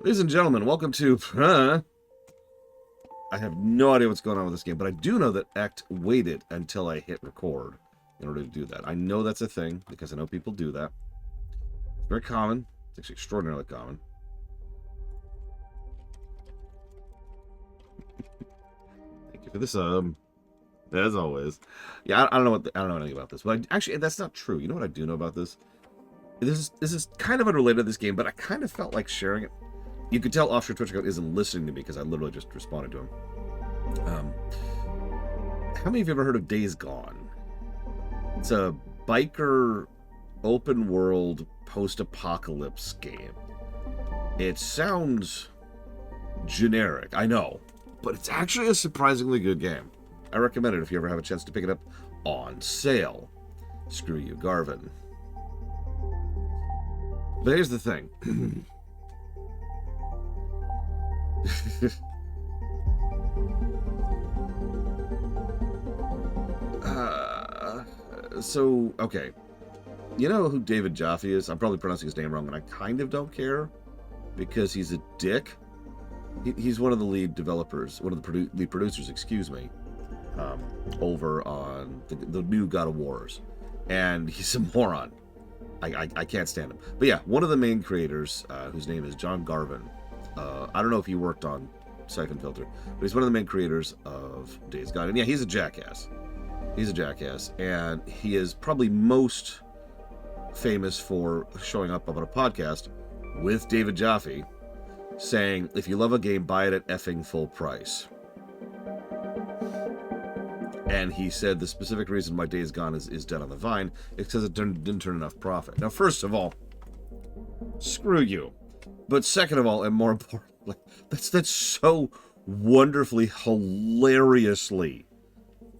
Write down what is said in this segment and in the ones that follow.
Ladies and gentlemen, welcome to... I have no idea what's going on with this game, but I do know that Act waited until I hit record in order to do that. I know that's a thing, because I know people do that. It's very common. It's actually extraordinarily common. Thank you for this, as always. Yeah, I don't know I don't know anything about this, but actually, that's not true. You know what I do know about this? This is kind of unrelated to this game, but I kind of felt like sharing it. You could tell Offshore Twitch account isn't listening to me because I literally just responded to him. How many of you ever heard of Days Gone? It's a biker open world post-apocalypse game. It sounds generic, I know, but it's actually a surprisingly good game. I recommend it if you ever have a chance to pick it up on sale. Screw you, Garvin. But here's the thing. Okay. You know who David Jaffe is? I'm probably pronouncing his name wrong, and I kind of don't care because he's a dick. He's one of the lead developers, one of the lead producers, excuse me, over on the new God of Wars. And he's a moron. I can't stand him. But yeah, one of the main creators, whose name is John Garvin. I don't know if he worked on Siphon Filter, but he's one of the main creators of Days Gone. And yeah, he's a jackass. He's a jackass. And he is probably most famous for showing up on a podcast with David Jaffe saying, if you love a game, buy it at effing full price. And he said the specific reason why Days Gone is dead on the vine is because it didn't turn enough profit. Now, first of all, screw you. But second of all, and more importantly, that's so wonderfully, hilariously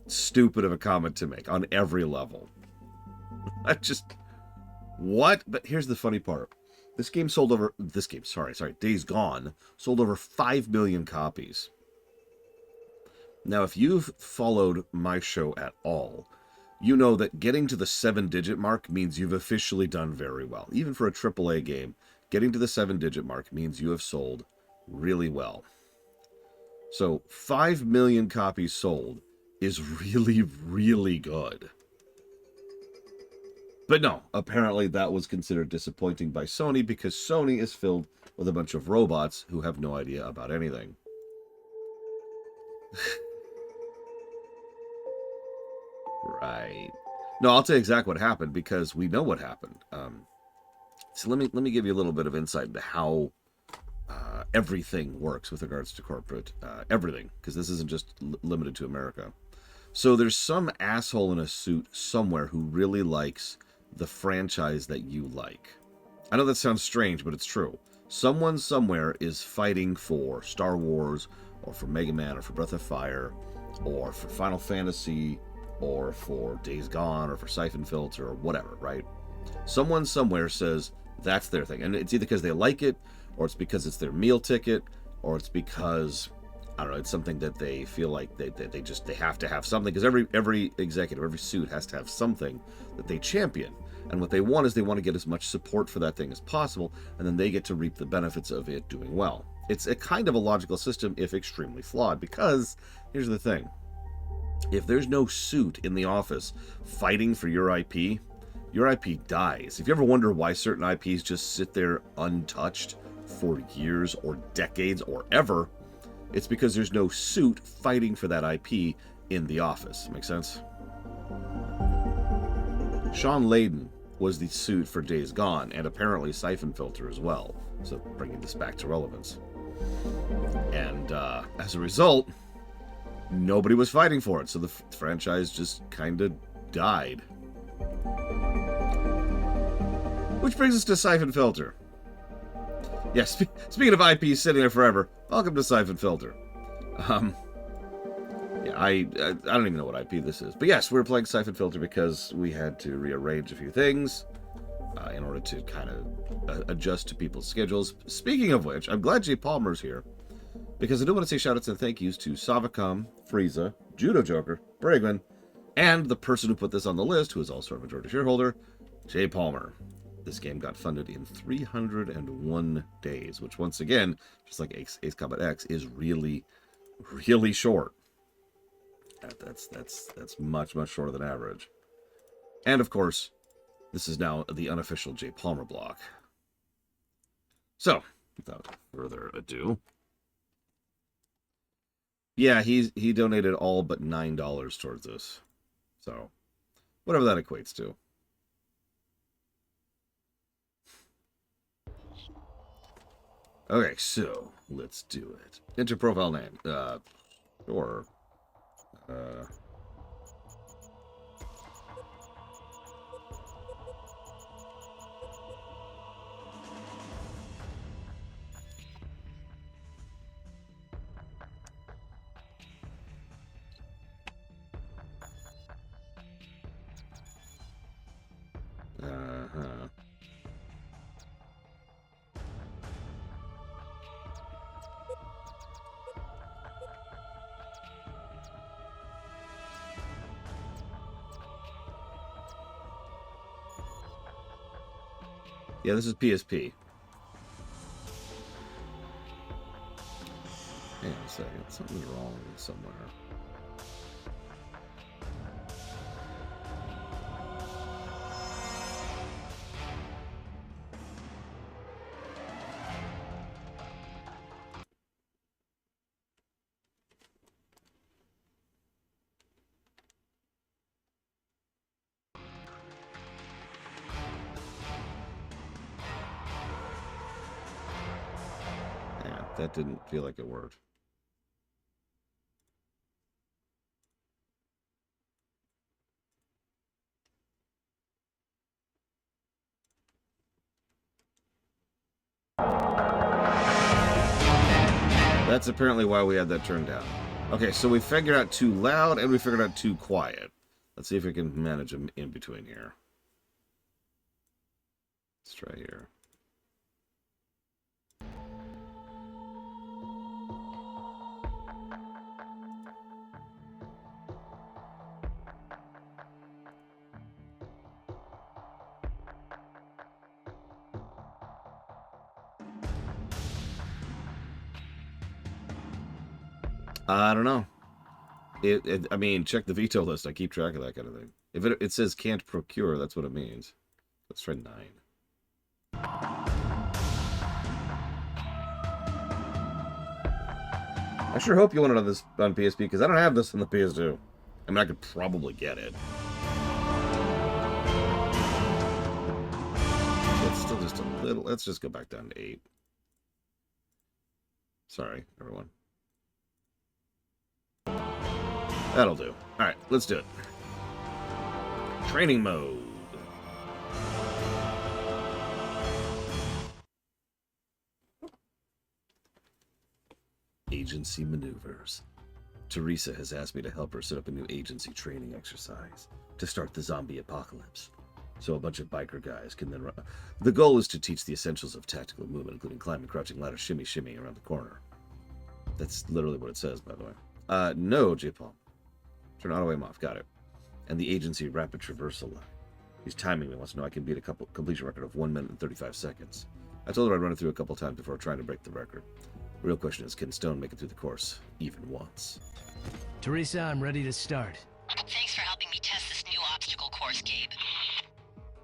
stupid of a comment to make on every level. What? But here's the funny part. Days Gone sold over 5 million copies. Now, if you've followed my show at all, you know that getting to the 7-digit mark means you've officially done very well. Even for a AAA game, getting to the 7-digit mark means you have sold really well. So 5 million copies sold is really, really good. But no, apparently that was considered disappointing by Sony because Sony is filled with a bunch of robots who have no idea about anything. Right. No, I'll tell you exactly what happened because we know what happened. So let me give you a little bit of insight into how everything works with regards to corporate everything, because this isn't just limited to America. So there's some asshole in a suit somewhere who really likes the franchise that you like. I know that sounds strange, but it's true. Someone somewhere is fighting for Star Wars, or for Mega Man, or for Breath of Fire, or for Final Fantasy, or for Days Gone, or for Siphon Filter, or whatever, right? Someone somewhere says that's their thing. And it's either because they like it, or it's because it's their meal ticket, or it's because, I don't know, it's something that they feel like they have to have something. Because every executive, every suit has to have something that they champion. And what they want is they want to get as much support for that thing as possible, and then they get to reap the benefits of it doing well. It's a kind of a logical system, if extremely flawed, because here's the thing. If there's no suit in the office fighting for your IP dies. If you ever wonder why certain IPs just sit there untouched for years or decades or ever, it's because there's no suit fighting for that IP in the office. Make sense? Sean Layden was the suit for Days Gone, and apparently Siphon Filter as well. So bringing this back to relevance. And as a result, nobody was fighting for it, so the franchise just kind of died. Which brings us to Siphon Filter. Yes, speaking of IPs sitting there forever, welcome to Siphon Filter. Yeah, I don't even know what IP this is. But yes, we're playing Siphon Filter because we had to rearrange a few things in order to kind of adjust to people's schedules. Speaking of which, I'm glad Jay Palmer's here because I do want to say shout-outs and thank yous to Savacom, Frieza, Judo Joker, Bragman, and the person who put this on the list, who is also a majority shareholder, Jay Palmer. This game got funded in 301 days, which once again, just like Ace Combat X, is really, really short. That's much shorter than average. And of course, this is now the unofficial J. Palmer block. So, without further ado, yeah, he donated all but $9 towards this. So, whatever that equates to. Okay, so let's do it. Enter profile name. Sure. Uh-huh. Yeah, this is PSP. Hang on a second. Something's wrong somewhere. Yeah, that didn't feel like it worked. That's apparently why we had that turned down. Okay, so we figured out too loud and we figured out too quiet. Let's see if we can manage them in between here. Let's try here. I don't know. I mean, check the veto list. I keep track of that kind of thing. If it says can't procure, that's what it means. Let's try 9. I sure hope you want it on this on PSP because I don't have this on the PS2. I mean, I could probably get it. So it's still just a little. Let's just go back down to 8. Sorry, everyone. That'll do. Alright, let's do it. Training mode. Agency maneuvers. Teresa has asked me to help her set up a new agency training exercise to start the zombie apocalypse. So a bunch of biker guys can then run. The goal is to teach the essentials of tactical movement, including climbing, crouching, ladder, shimmy around the corner. That's literally what it says, by the way. No, J-Palm. Turn auto aim off. Got it. And the agency rapid traversal line. He's timing me. Wants to know I can beat a completion record of 1 minute and 35 seconds. I told her I'd run it through a couple times before trying to break the record. The real question is, can Stone make it through the course even once? Teresa, I'm ready to start. Thanks for helping me test this new obstacle course, Gabe.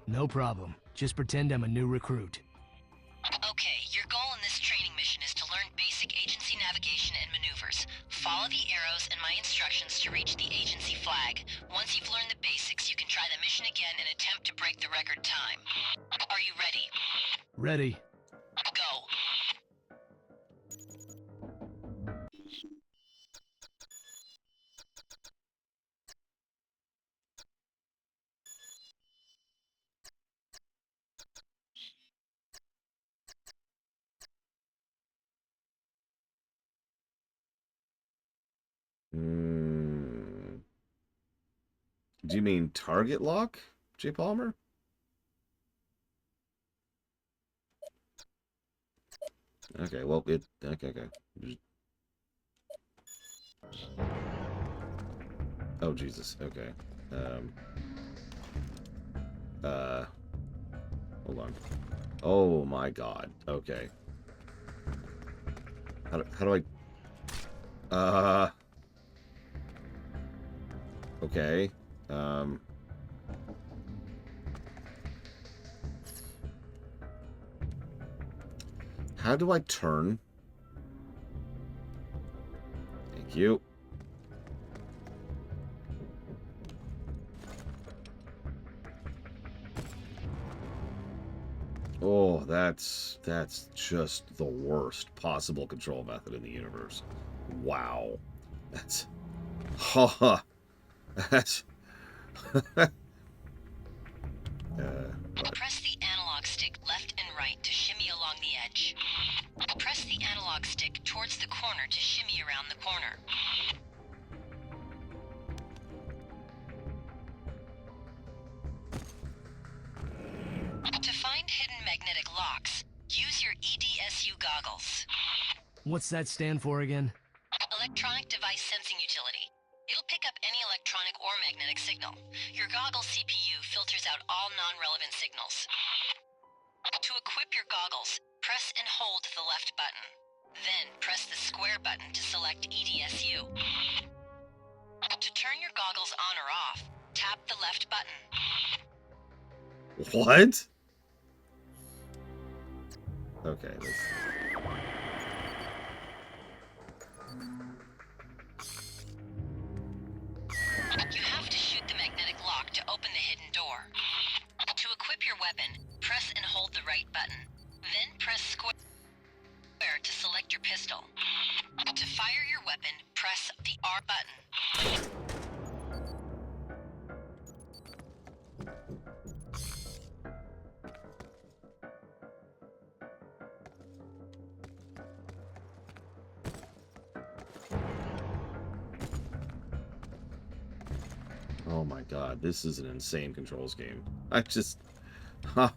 No problem. Just pretend I'm a new recruit. Okay, your goal in this training mission is to learn basic agency navigation and maneuvers. Follow the arrows and my instructions to reach the agency flag. Once you've learned the basics, you can try the mission again and attempt to break the record time. Are you ready? Ready. Go. Do you mean target lock, J. Palmer? Okay, well, okay. Oh, Jesus, okay. Hold on. Oh my god. Okay. How do I... Okay. How do I turn? Thank you. Oh, that's just the worst possible control method in the universe. Wow. That's... Ha. That's... Press the analog stick left and right to shimmy along the edge. Press the analog stick towards the corner to shimmy around the corner. To find hidden magnetic locks, use your EDSU goggles. What's that stand for again? Electronic Device Sensing Utility. It'll pick up any electronic or magnetic signal. Your goggles CPU filters out all non-relevant signals. To equip your goggles, press and hold the left button. Then press the square button to select EDSU. To turn your goggles on or off, tap the left button. What? Okay. You have to shoot the magnetic lock to open the hidden door. To equip your weapon, press and hold the right button. Then press square to select your pistol. To fire your weapon, press the R button. Oh my god, this is an insane controls game. I just... Huh.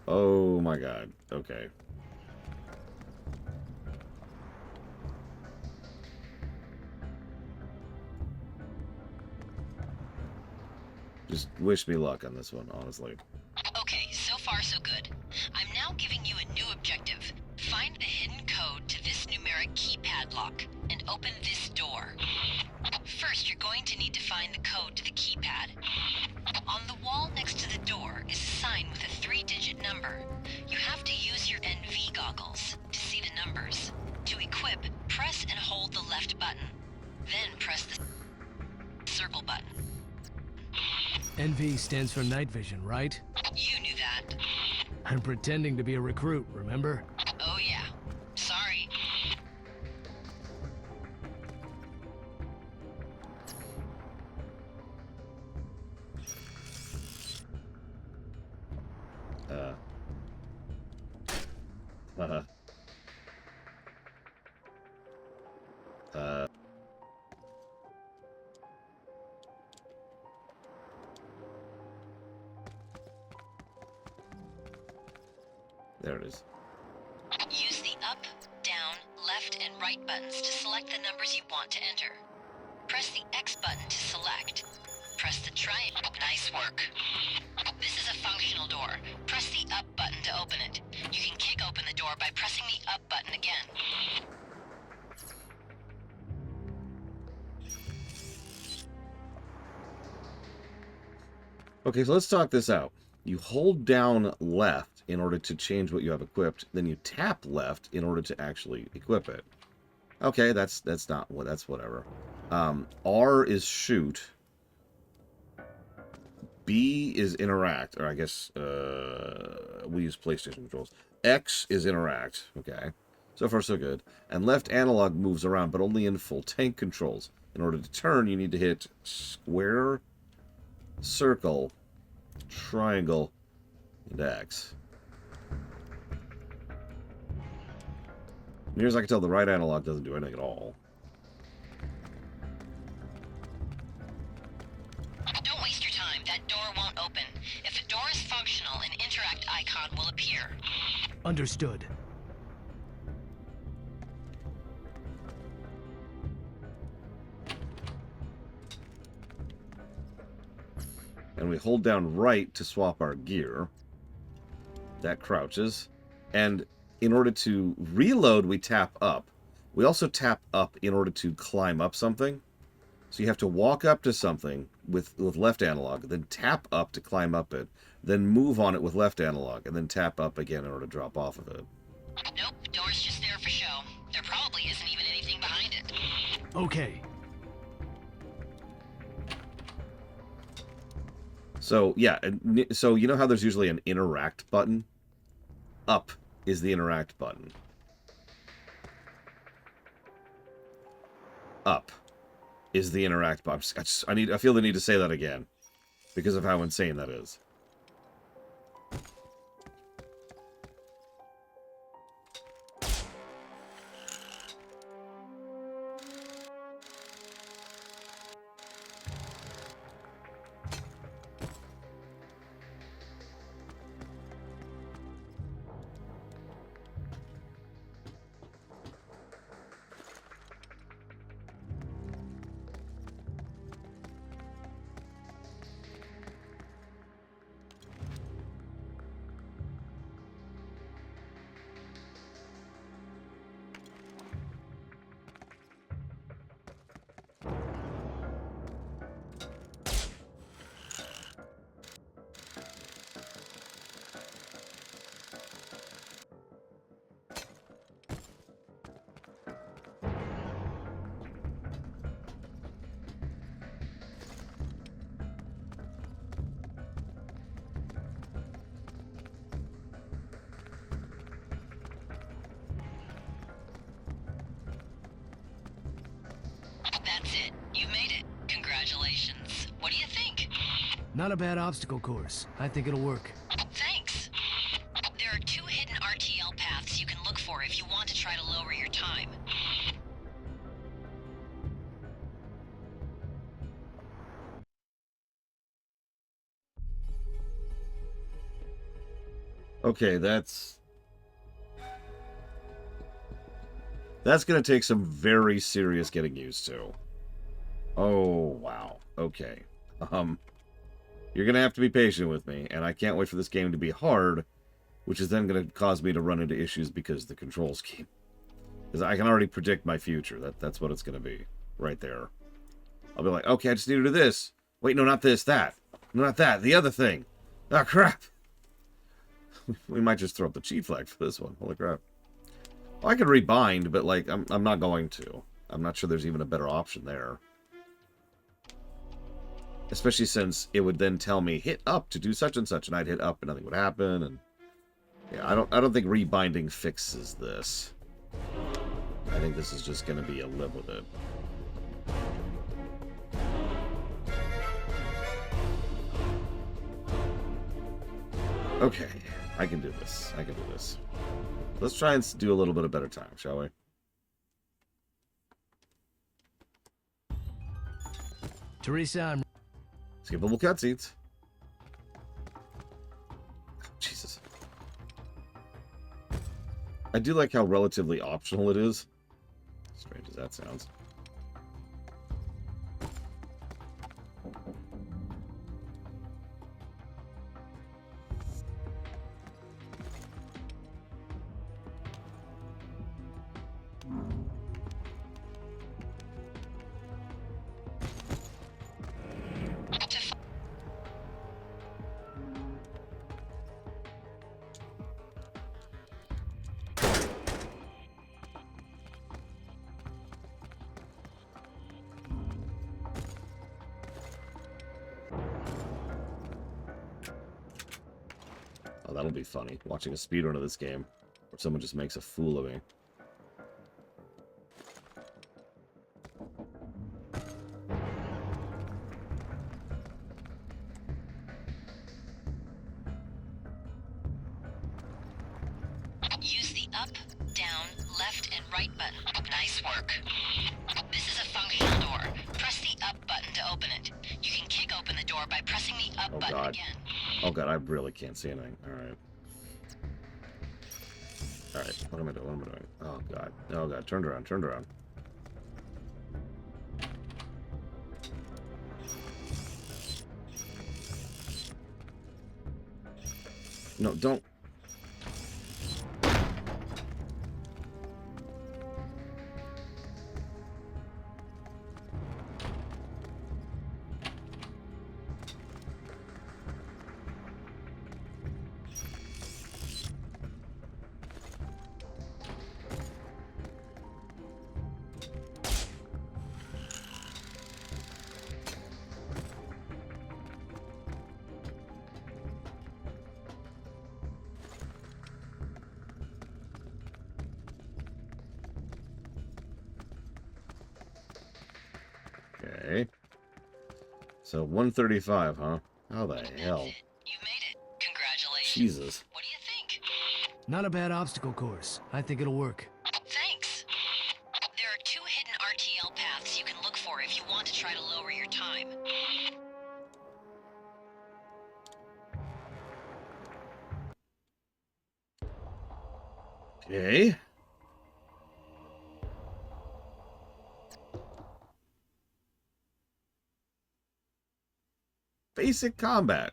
Oh my god. Okay. Just wish me luck on this one, honestly. Okay, so far so good. I'm now giving you a new objective. Find the hidden code to this numeric keypad lock and open this door. First, you're going to need to find the code to the keypad. On the wall next to the door is a sign with a 3-digit number. You have to use your NV goggles to see the numbers. To equip, press and hold the left button. Then press the circle button. NV stands for night vision, right? You knew that. I'm pretending to be a recruit, remember? Oh yeah. Sorry. There it is. Use the up, down, left, and right buttons to select the numbers you want to enter. Press the X button to select. Press the triangle. Nice work. This is a functional door. Press the up button to open it. You can kick open the door by pressing the up button again. Okay, so let's talk this out. You hold down left in order to change what you have equipped, then you tap left in order to actually equip it. Okay, that's not what, that's whatever. R is shoot. B is interact, or I guess we use PlayStation controls. X is interact. Okay, so far so good. And left analog moves around, but only in full tank controls. In order to turn, you need to hit square, circle, triangle, and X. Near as I can tell, the right analog doesn't do anything at all. Don't waste your time. That door won't open. If the door is functional, an interact icon will appear. Understood. and we hold down right to swap our gear. That crouches. And in order to reload, we tap up. We also tap up in order to climb up something. So you have to walk up to something with left analog, then tap up to climb up it, then move on it with left analog, and then tap up again in order to drop off of it. Nope, door's just there for show. There probably isn't even anything behind it. Okay. So, yeah, so you know how there's usually an interact button? Up is the interact button. Up is the interact button. I feel the need to say that again because of how insane that is. That's it. You made it. Congratulations. What do you think? Not a bad obstacle course. I think it'll work. Thanks. There are 2 hidden RTL paths you can look for if you want to try to lower your time. Okay, that's going to take some very serious getting used to. Oh, wow. Okay. You're going to have to be patient with me, and I can't wait for this game to be hard, which is then going to cause me to run into issues because the control scheme. Because I can already predict my future. That's what it's going to be. Right there. I'll be like, okay, I just need to do this. Wait, no, not this, that. No, not that. The other thing. Oh, crap. We might just throw up the cheat flag for this one. Holy crap. Well, I could rebind, but, like, I'm not going to. I'm not sure there's even a better option there. Especially since it would then tell me, hit up to do such and such, and I'd hit up and nothing would happen, and... Yeah, I don't think rebinding fixes this. I think this is just going to be a live with it. Okay, I can do this. I can do this. Let's try and do a little bit of better time, shall we? Teresa, I'm... Skippable cutscenes. Jesus. I do like how relatively optional it is. Strange as that sounds. Oh, that'll be funny. Watching a speedrun of this game where someone just makes a fool of me. Use the up, down, left, and right button. Nice work. This is a functional door. Press the up button to open it. You can kick open the door by pressing the up button again. Oh god, I really can't see anything. Alright. Alright, what am I doing? What am I doing? Oh god. Oh god, turned around, turned around. No, don't. Okay. So 135, huh? How the hell? That's it. You made it. Congratulations. Jesus. What do you think? Not a bad obstacle course. I think it'll work. Thanks. There are 2 hidden RTL paths you can look for if you want to try to lower your time. Okay. Basic combat.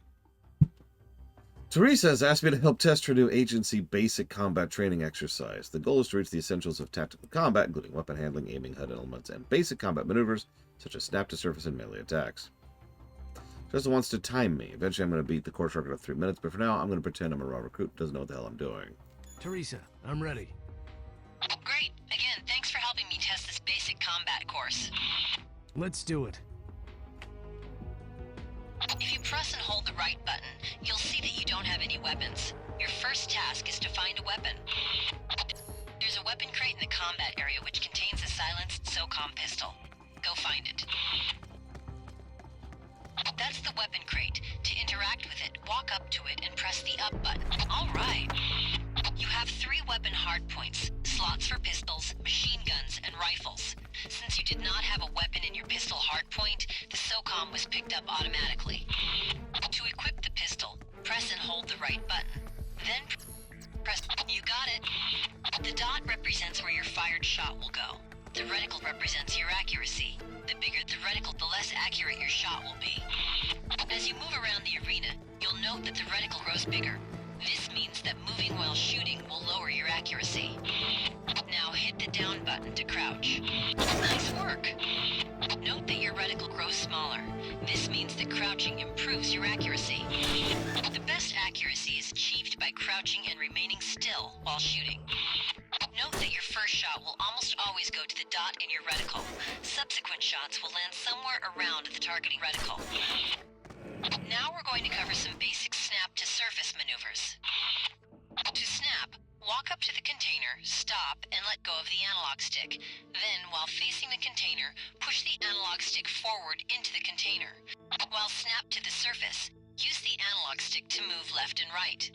Teresa has asked me to help test her new agency basic combat training exercise. The goal is to reach the essentials of tactical combat, including weapon handling, aiming, HUD elements, and basic combat maneuvers, such as snap to surface and melee attacks. Teresa wants to time me. Eventually I'm going to beat the course record of 3 minutes, but for now I'm going to pretend I'm a raw recruit who doesn't know what the hell I'm doing. Teresa, I'm ready. Great. Again, thanks for helping me test this basic combat course. Let's do it. If you press and hold the right button, you'll see that you don't have any weapons. Your first task is to find a weapon. There's a weapon crate in the combat area which contains a silenced SOCOM pistol. Go find it. That's the weapon crate. To interact with it, walk up to it and press the up button. All right. You have 3 weapon hardpoints, slots for pistols, machine guns, and rifles. Since you did not have a weapon in your pistol hardpoint, the SOCOM was picked up automatically. To equip the pistol, press and hold the right button. Then press... You got it. The dot represents where your fired shot will go. The reticle represents your accuracy. The bigger the reticle, the less accurate your shot will be. As you move around the arena, you'll note that the reticle grows bigger. This means that moving while shooting will lower your accuracy. Now hit the down button to crouch. Nice work! Note that your reticle grows smaller. This means that crouching improves your accuracy. The best accuracy is achieved by crouching and remaining still while shooting. Note that your first shot will almost always go to the dot in your reticle. Subsequent shots will land somewhere around the targeting reticle. Now we're going to cover some basic snap-to-surface maneuvers. To snap, walk up to the container, stop, and let go of the analog stick. Then, while facing the container, push the analog stick forward into the container. While snap to the surface, use the analog stick to move left and right.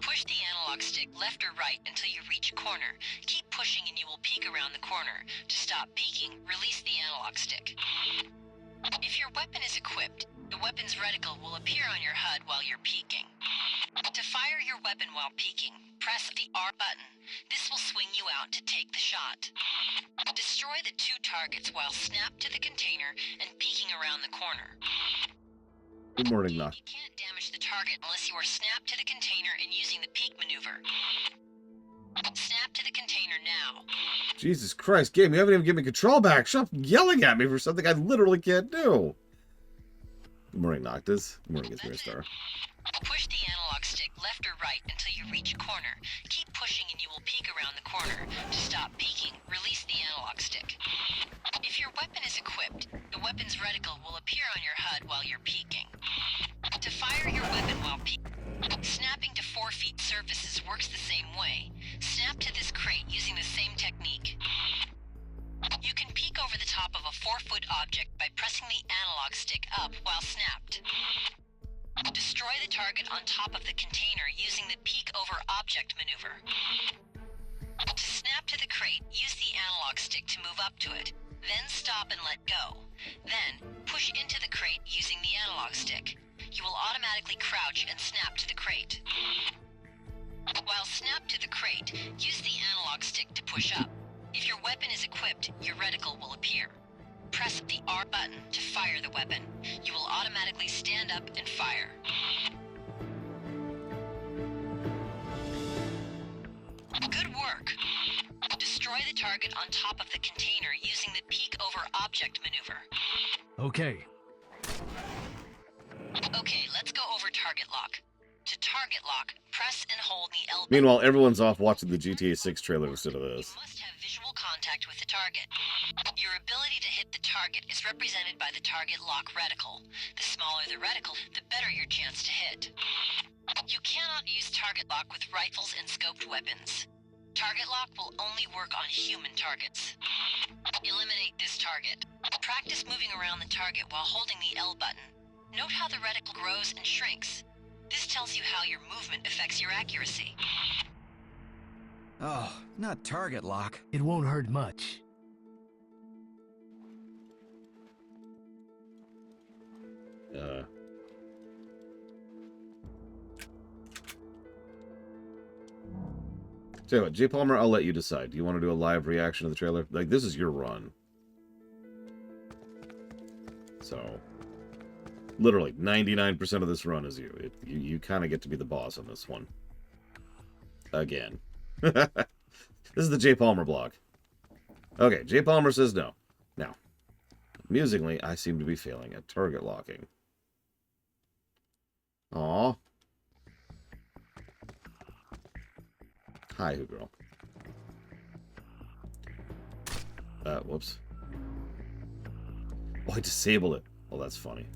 Push the analog stick left or right until you reach a corner. Keep pushing and you will peek around the corner. To stop peeking, release the analog stick. If your weapon is equipped, the weapon's reticle will appear on your HUD while you're peeking. To fire your weapon while peeking, press the R button. This will swing you out to take the shot. Destroy the 2 targets while snap to the container and peeking around the corner. Good morning, Knock. You can't damage the target unless you are snapped to the container and using the peek maneuver. Snap to the container now. Jesus Christ, game, you haven't even given me control back. Stop yelling at me for something I literally can't do. Good morning, Noctis. Good morning, Ismir Star. Push the analog stick left or right until you reach a corner. Keep pushing and you will peek around the corner. To stop peeking, release the analog stick. If your weapon is equipped, the weapon's reticle will appear on your HUD while you're peeking. To fire your weapon while peeking, snapping to 4 feet surfaces works the same way. Snap to this crate using the same technique. You can peek over the top of a 4-foot object by pressing the analog stick up while snapped. Destroy the target on top of the container using the peek over object maneuver. To snap to the crate, use the analog stick to move up to it. Then stop and let go. Then, push into the crate using the analog stick. You will automatically crouch and snap to the crate. While snap to the crate, use the analog stick to push up. If your weapon is equipped, your reticle will appear. Press the R button to fire the weapon. You will automatically stand up and fire. the target on top of the container using the peek over object maneuver. Okay. Okay, let's go over target lock. To target lock, press and hold the L button. Meanwhile, everyone's off watching the GTA 6 trailer instead of this. You must have visual contact with the target. Your ability to hit the target is represented by the target lock reticle. The smaller the reticle, the better your chance to hit. You cannot use target lock with rifles and scoped weapons. Target lock will only work on human targets. Eliminate this target. Practice moving around the target while holding the L button. Note how the reticle grows and shrinks. This tells you how your movement affects your accuracy. Oh, not target lock. It won't hurt much. Tell you what, J. Palmer, I'll let you decide. Do you want to do a live reaction to the trailer? Like, this is your run. So, literally, 99% of this run is you. You kind of get to be the boss on this one. Again. This is the J. Palmer blog. Okay, J. Palmer says no. Now, amusingly, I seem to be failing at target locking. Aww. Hi, Who Girl. Whoops. Oh, I disabled it. Oh, that's funny.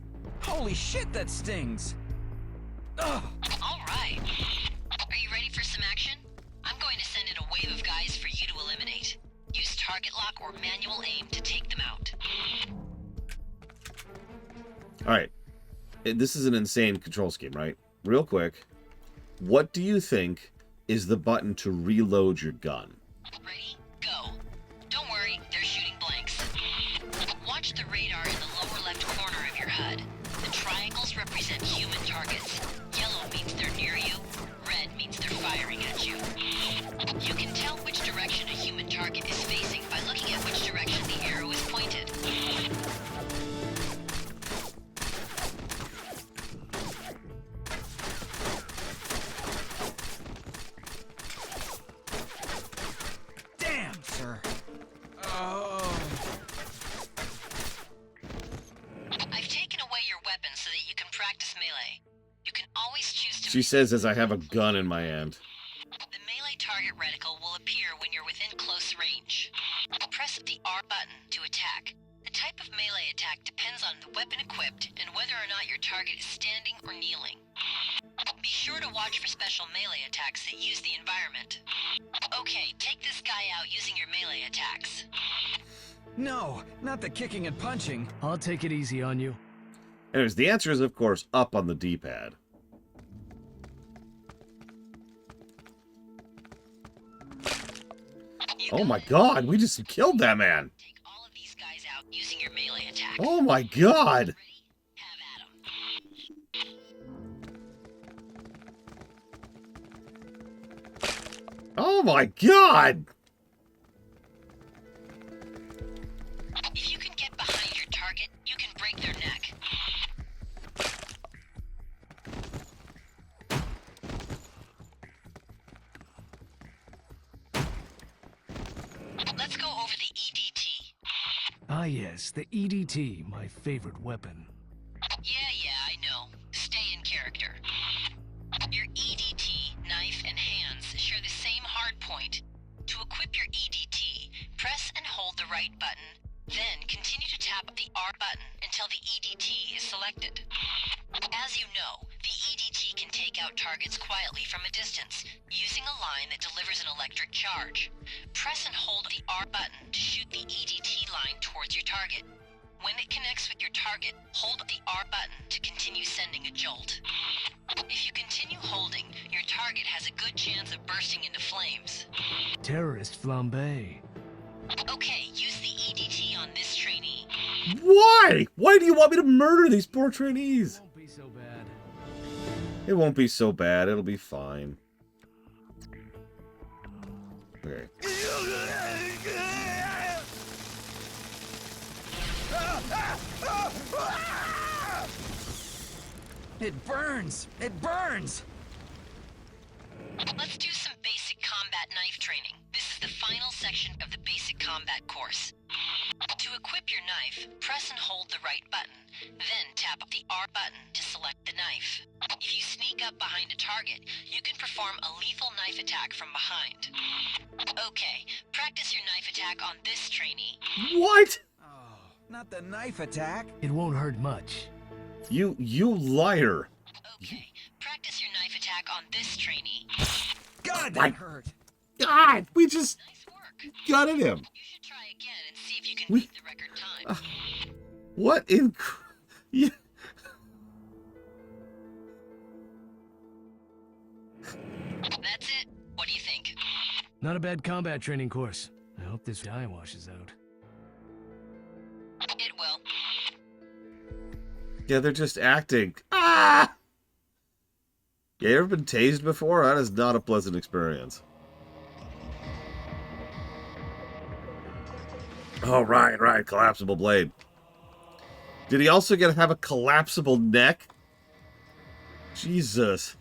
Holy shit, that stings! Ugh. Alright. Are you ready for some action? I'm going to send in a wave of guys for you to eliminate. Use target lock or manual aim to take them out. Alright. This is an insane control scheme, right? Real quick. What do you think is the button to reload your gun? Ready? Go. Don't worry, they're shooting blanks. Watch the radar in the lower left corner of your HUD. The triangles represent human targets. Yellow means they're near you. Red means they're firing at you. You can tell which direction a human target is facing by looking at which direction the arrow is pointed. Damn, sir. Oh. I've taken away your weapon so that you can practice melee. You can always choose to... She says as I have a gun in my hand. The melee target reticle will appear when you're within close range. Press the R button to attack. The type of melee attack depends on the weapon equipped and whether or not your target is standing or kneeling. Be sure to watch for special melee attacks that use the environment. Okay, take this guy out using your melee attacks. No, not the kicking and punching. I'll take it easy on you. Anyways, the answer is, of course, up on the D-pad. Oh my god, we just killed that man! Take all of these guys out using your melee attacks. Oh my god! Ready? Have at 'em. Oh my god! If you can get behind your target, you can break their neck. Let's go over the EDT. Ah yes, the EDT, my favorite weapon. Yeah, I know. Stay in character. Your EDT, knife, and hands share the same hard point. To equip your EDT, press and hold the right button, then continue to tap the R button until the EDT is selected. As you know, the EDT can take out targets quietly from a distance, using a line that delivers an electric charge. Press and hold the R button to shoot the EDT line towards your target. When it connects with your target, hold the R button to continue sending a jolt. If you continue holding, your target has a good chance of bursting into flames. Terrorist flambe. Okay, use the EDT on this trainee. Why? Why do you want me to murder these poor trainees? Won't be so bad. It won't be so bad, it'll be fine. Okay. It burns! It burns! Let's do some basic combat combat knife training. This is the final section of the basic combat course. To equip your knife, press and hold the right button, then tap the R button to select the knife. If you sneak up behind a target, you can perform a lethal knife attack from behind. Okay, practice your knife attack on this trainee. What? Oh, not the knife attack. It won't hurt much. You liar. Okay, practice your knife attack on this trainee. God, I- that hurt. God, we just Nice work. gutted him. You should try again and see if you can We- beat the record time. What in... Yeah. That's it. What do you think? Not a bad combat training course. I hope this guy washes out. It will. Yeah, they're just acting. Ah! Yeah, you ever been tased before? That is not a pleasant experience. Oh, right. Collapsible blade. Did he also get to have a collapsible neck? Jesus.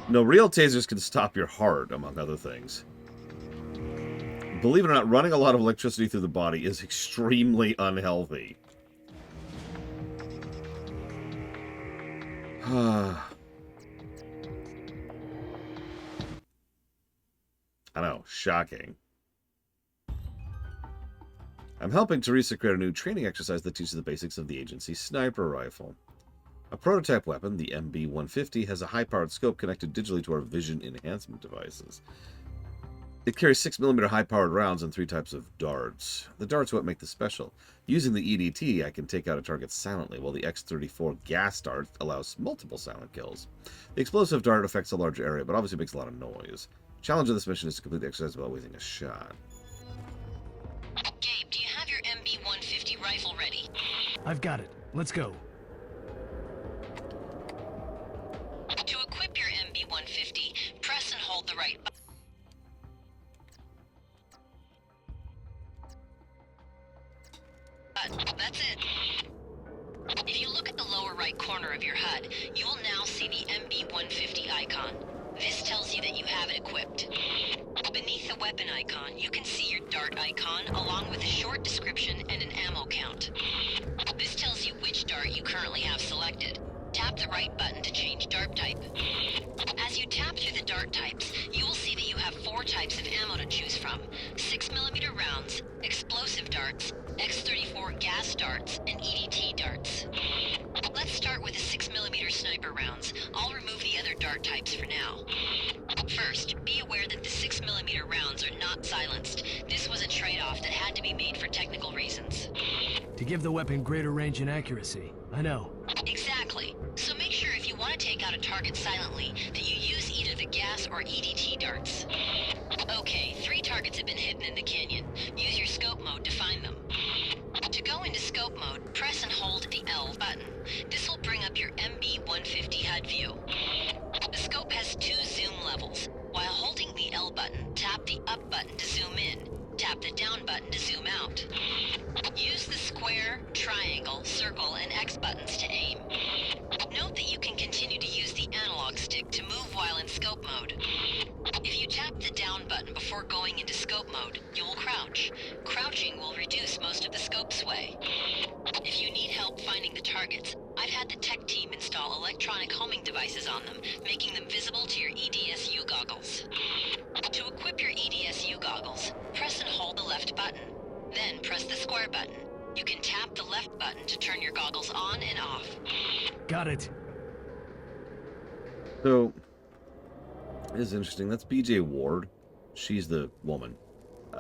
No, real tasers can stop your heart, among other things. Believe it or not, running a lot of electricity through the body is extremely unhealthy. I know, shocking. I'm helping Teresa create a new training exercise that teaches the basics of the agency's sniper rifle. A prototype weapon, the MB-150, has a high-powered scope connected digitally to our vision enhancement devices. It carries 6mm high-powered rounds and 3 types of darts. The darts are what make this special. Using the EDT, I can take out a target silently, while the X-34 gas dart allows multiple silent kills. The explosive dart affects a large area, but obviously makes a lot of noise. Challenge of this mission is to complete the exercise without wasting a shot. Gabe, do you have your MB-150 rifle ready? I've got it. Let's go. To equip your MB-150, press and hold the right button. That's it. If you look at the lower right corner of your HUD, you will now see the MB-150 icon. This tells you that you have it equipped. Beneath the weapon icon, you can see your dart icon along with a short description and an ammo count. This tells you which dart you currently have selected. Tap the right button to change dart type. As you tap through the dart types, you will see that you have 4 types of ammo to choose from: 6mm rounds, explosive darts, X-34 gas darts, and EDT darts. Let's start with the 6mm sniper rounds. I'll remove the other dart types for now. First, be aware that the 6mm rounds are not silenced. This was a trade-off that had to be made for technical reasons. To give the weapon greater range and accuracy. I know. Exactly. So make sure if you want to take out a target silently, that you use either the gas or EDT darts. Okay, 3 targets have been hidden in the canyon. Use your scope mode to find them. To go into scope mode, press and hold the L button. This will bring up your MB-150 HUD view. The scope has 2 zoom levels. While holding the L button, tap the up button to zoom in. Tap the down button to zoom out. Use the square, triangle, circle, and X buttons to aim. Note that you can continue to use the analog stick to move while in scope mode. If you tap the down button before going into scope mode, you will crouch. Crouching will reduce most of the scope sway. If you need help finding the targets, I've had the tech team install electronic homing devices on them, making them visible to your EDSU goggles. To equip your EDSU goggles, press and hold the left button. Then press the square button. You can tap the left button to turn your goggles on and off. Got it. So, this is interesting. That's BJ Ward. She's the woman.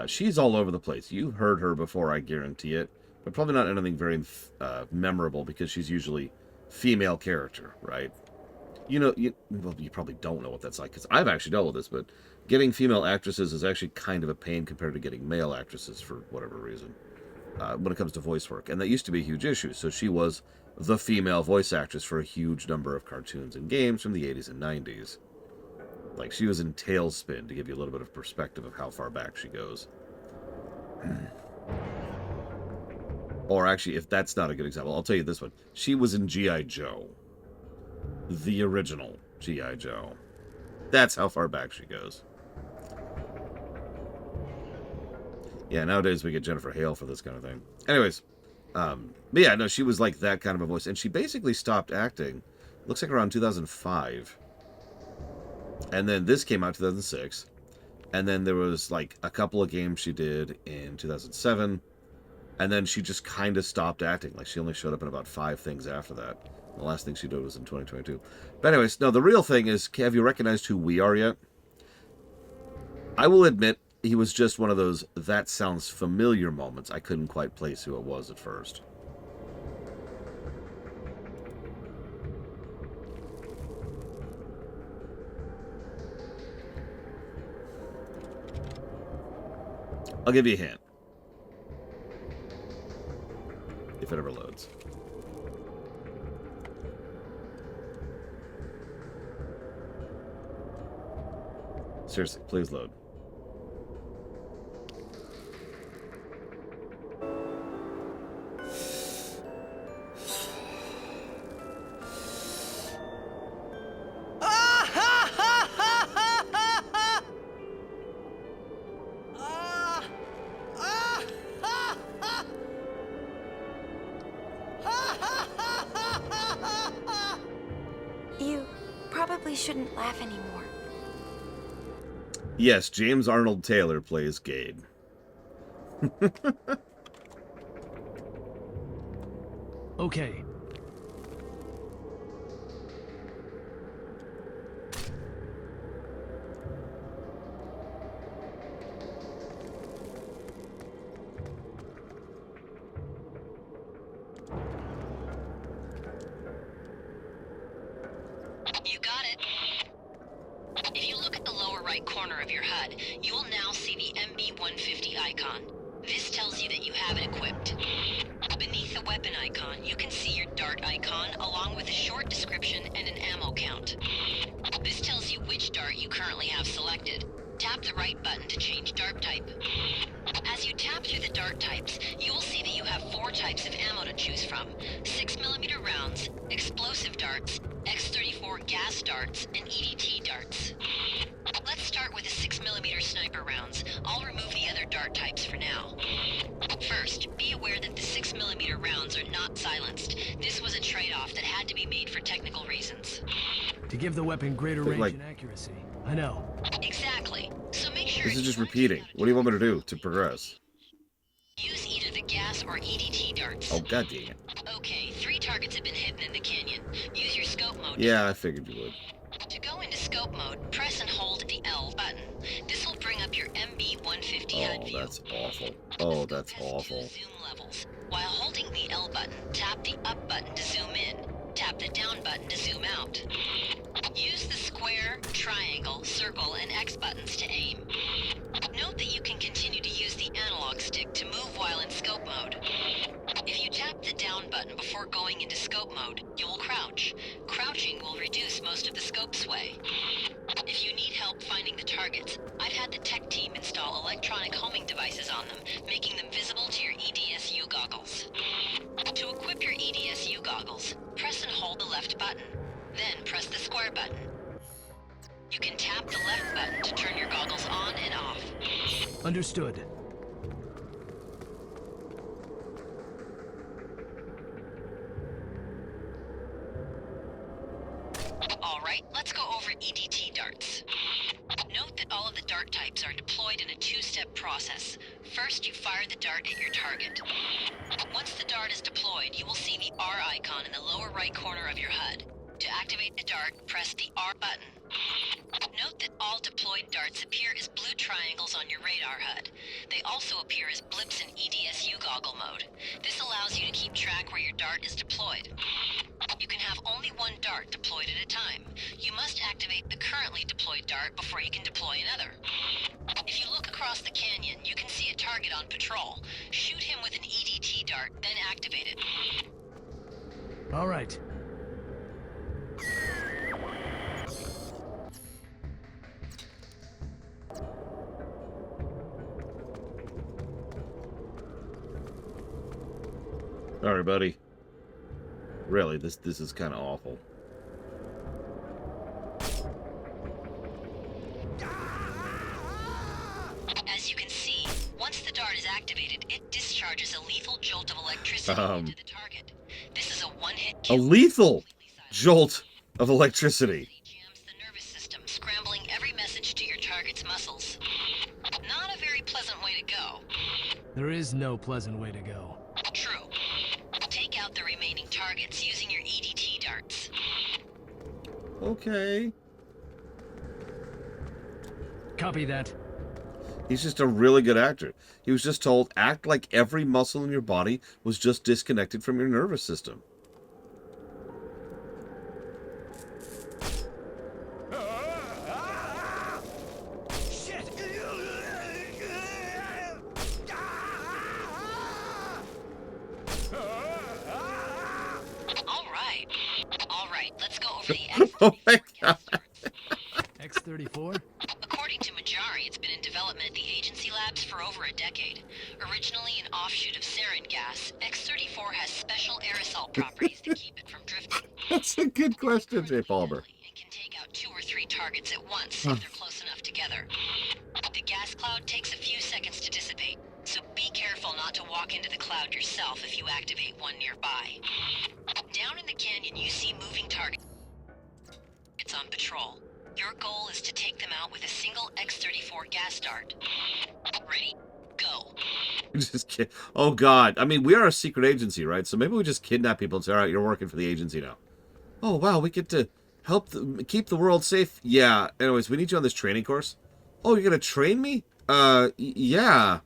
She's all over the place. You heard her before, I guarantee it. But probably not anything very memorable, because she's usually female character, right? You know, well, you probably don't know what that's like, because I've actually dealt with this, but getting female actresses is actually kind of a pain compared to getting male actresses for whatever reason, when it comes to voice work. And that used to be a huge issue. So she was the female voice actress for a huge number of cartoons and games from the 80s and 90s. Like, she was in Tailspin, to give you a little bit of perspective of how far back she goes. Or actually, if that's not a good example, I'll tell you this one. She was in G.I. Joe. The original G.I. Joe. That's how far back she goes. Yeah, nowadays we get Jennifer Hale for this kind of thing. Anyways, but yeah, no, she was like that kind of a voice. And she basically stopped acting, looks like around 2005. And then this came out 2006. And then there was like a couple of games she did in 2007. And then she just kind of stopped acting. Like she only showed up in about 5 things after that. The last thing she did was in 2022. But anyways, no, the real thing is, have you recognized who we are yet? I will admit, he was just one of those that sounds familiar moments. I couldn't quite place who it was at first. I'll give you a hint. If it ever loads. Seriously, please load. You probably shouldn't laugh anymore. Yes, James Arnold Taylor plays Gabe. Okay. You got it. If you look at the lower right corner of your HUD, you will now see the MB-150 icon. This tells you that you have it equipped. Beneath the weapon icon, you can see your dart icon along with a short description and an ammo count. This tells you which dart you currently have selected. Tap the right button to change dart type. As you tap through the dart types, you will see that you have 4 types of ammo to choose from: 6mm rounds, explosive darts, X-34 gas darts, and EDT darts. Let's start with the 6mm sniper rounds. I'll remove the other dart types for now. First, be aware that the 6mm rounds are not silenced. This was a trade-off that had to be made for technical reasons. To give the weapon greater range Like- and accuracy. I know. Exactly. So make sure This is if just you repeating. What do you want me to do to progress? use either the gas or EDT darts. Oh, god dang it. Okay, 3 targets have been hidden in the canyon. Use your scope mode. Yeah, I figured you would. To go into scope mode, press and hold the L button. This will bring up your MB-150 HUD Oh, view. that's awful. Oh, The that's scope has 2 awful. zoom levels. While holding the L button, tap the up button to zoom in. Tap the down button to zoom out. Use the square, triangle, circle, and X buttons to aim. Note that you can continue to use the analog stick to move while in scope mode. If you tap the down button before going into scope mode, you will crouch. Crouching will reduce most of the scope sway. If you need help finding the targets, I've had the tech team install electronic homing devices on them, making them visible to your EDSU goggles. To equip your EDSU goggles, press and hold the left button. Then press the square button. You can tap the left button to turn your goggles on and off. Understood. Alright, let's go over EDT darts. Note that all of the dart types are deployed in a 2-step process. First, you fire the dart at your target. Once the dart is deployed, you will see the R icon in the lower right corner of your HUD. To activate the dart, press the R button. Note that all deployed darts appear as blue triangles on your radar HUD. They also appear as blips in EDSU goggle mode. This allows you to keep track where your dart is deployed. You can have only 1 dart deployed at a time. You must activate the currently deployed dart before you can deploy another. If you look across the canyon, you can see a target on patrol. Shoot him with an EDT dart, then activate it. All right. Sorry, buddy. Really, this is kind of awful. As you can see, once the dart is activated, it discharges a lethal jolt of electricity into the target. This is a one-hit A kill. lethal Completely silent. jolt of electricity. Jams the nervous system, scrambling every message to your target's muscles. Not a very pleasant way to go. There is no pleasant way to go. True. Take out the remaining targets using your EDT darts. Okay. Copy that. He's just a really good actor. He was just told, act like every muscle in your body was just disconnected from your nervous system. All right, let's go over the Oh X-34 my gas God. darts. X-34? According to Majari, it's been in development at the agency labs for over a decade. Originally an offshoot of sarin gas, X-34 has special aerosol properties that keep it from drifting. That's a good question, Jay Palmer. And can take out 2 or 3 targets at once if they're close enough together. The gas cloud takes a few seconds to dissipate, so be careful not to walk into the cloud yourself if you activate one nearby. Down in the canyon, you see moving targets on patrol. Your goal is to take them out with a single X-34 gas dart. Ready? Go. Just kid. Oh God! I mean, we are a secret agency, right? So maybe we just kidnap people and say, "All right, you're working for the agency now." Oh wow, we get to help keep the world safe. Yeah. Anyways, we need you on this training course. Oh, you're gonna train me? Yeah.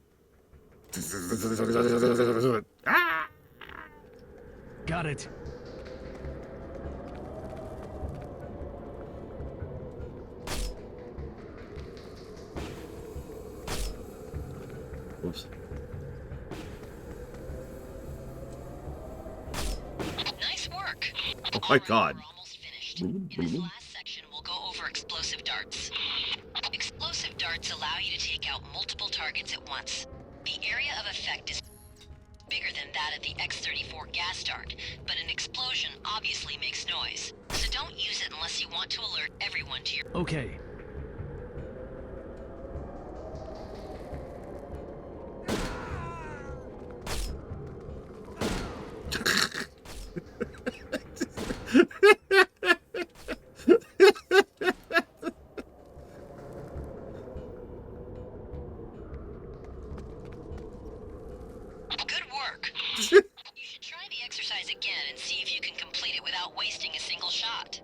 Ah! Got it. Oops. Nice work. Oh my All right, God. we're almost finished. In this last section, we'll go over explosive darts. Explosive darts allow you to take out multiple targets at once. The area of effect is bigger than that of the X-34 gas dart, but an explosion obviously makes noise. So don't use it unless you want to alert everyone to your... Okay. Good work. You should try the exercise again and see if you can complete it without wasting a single shot.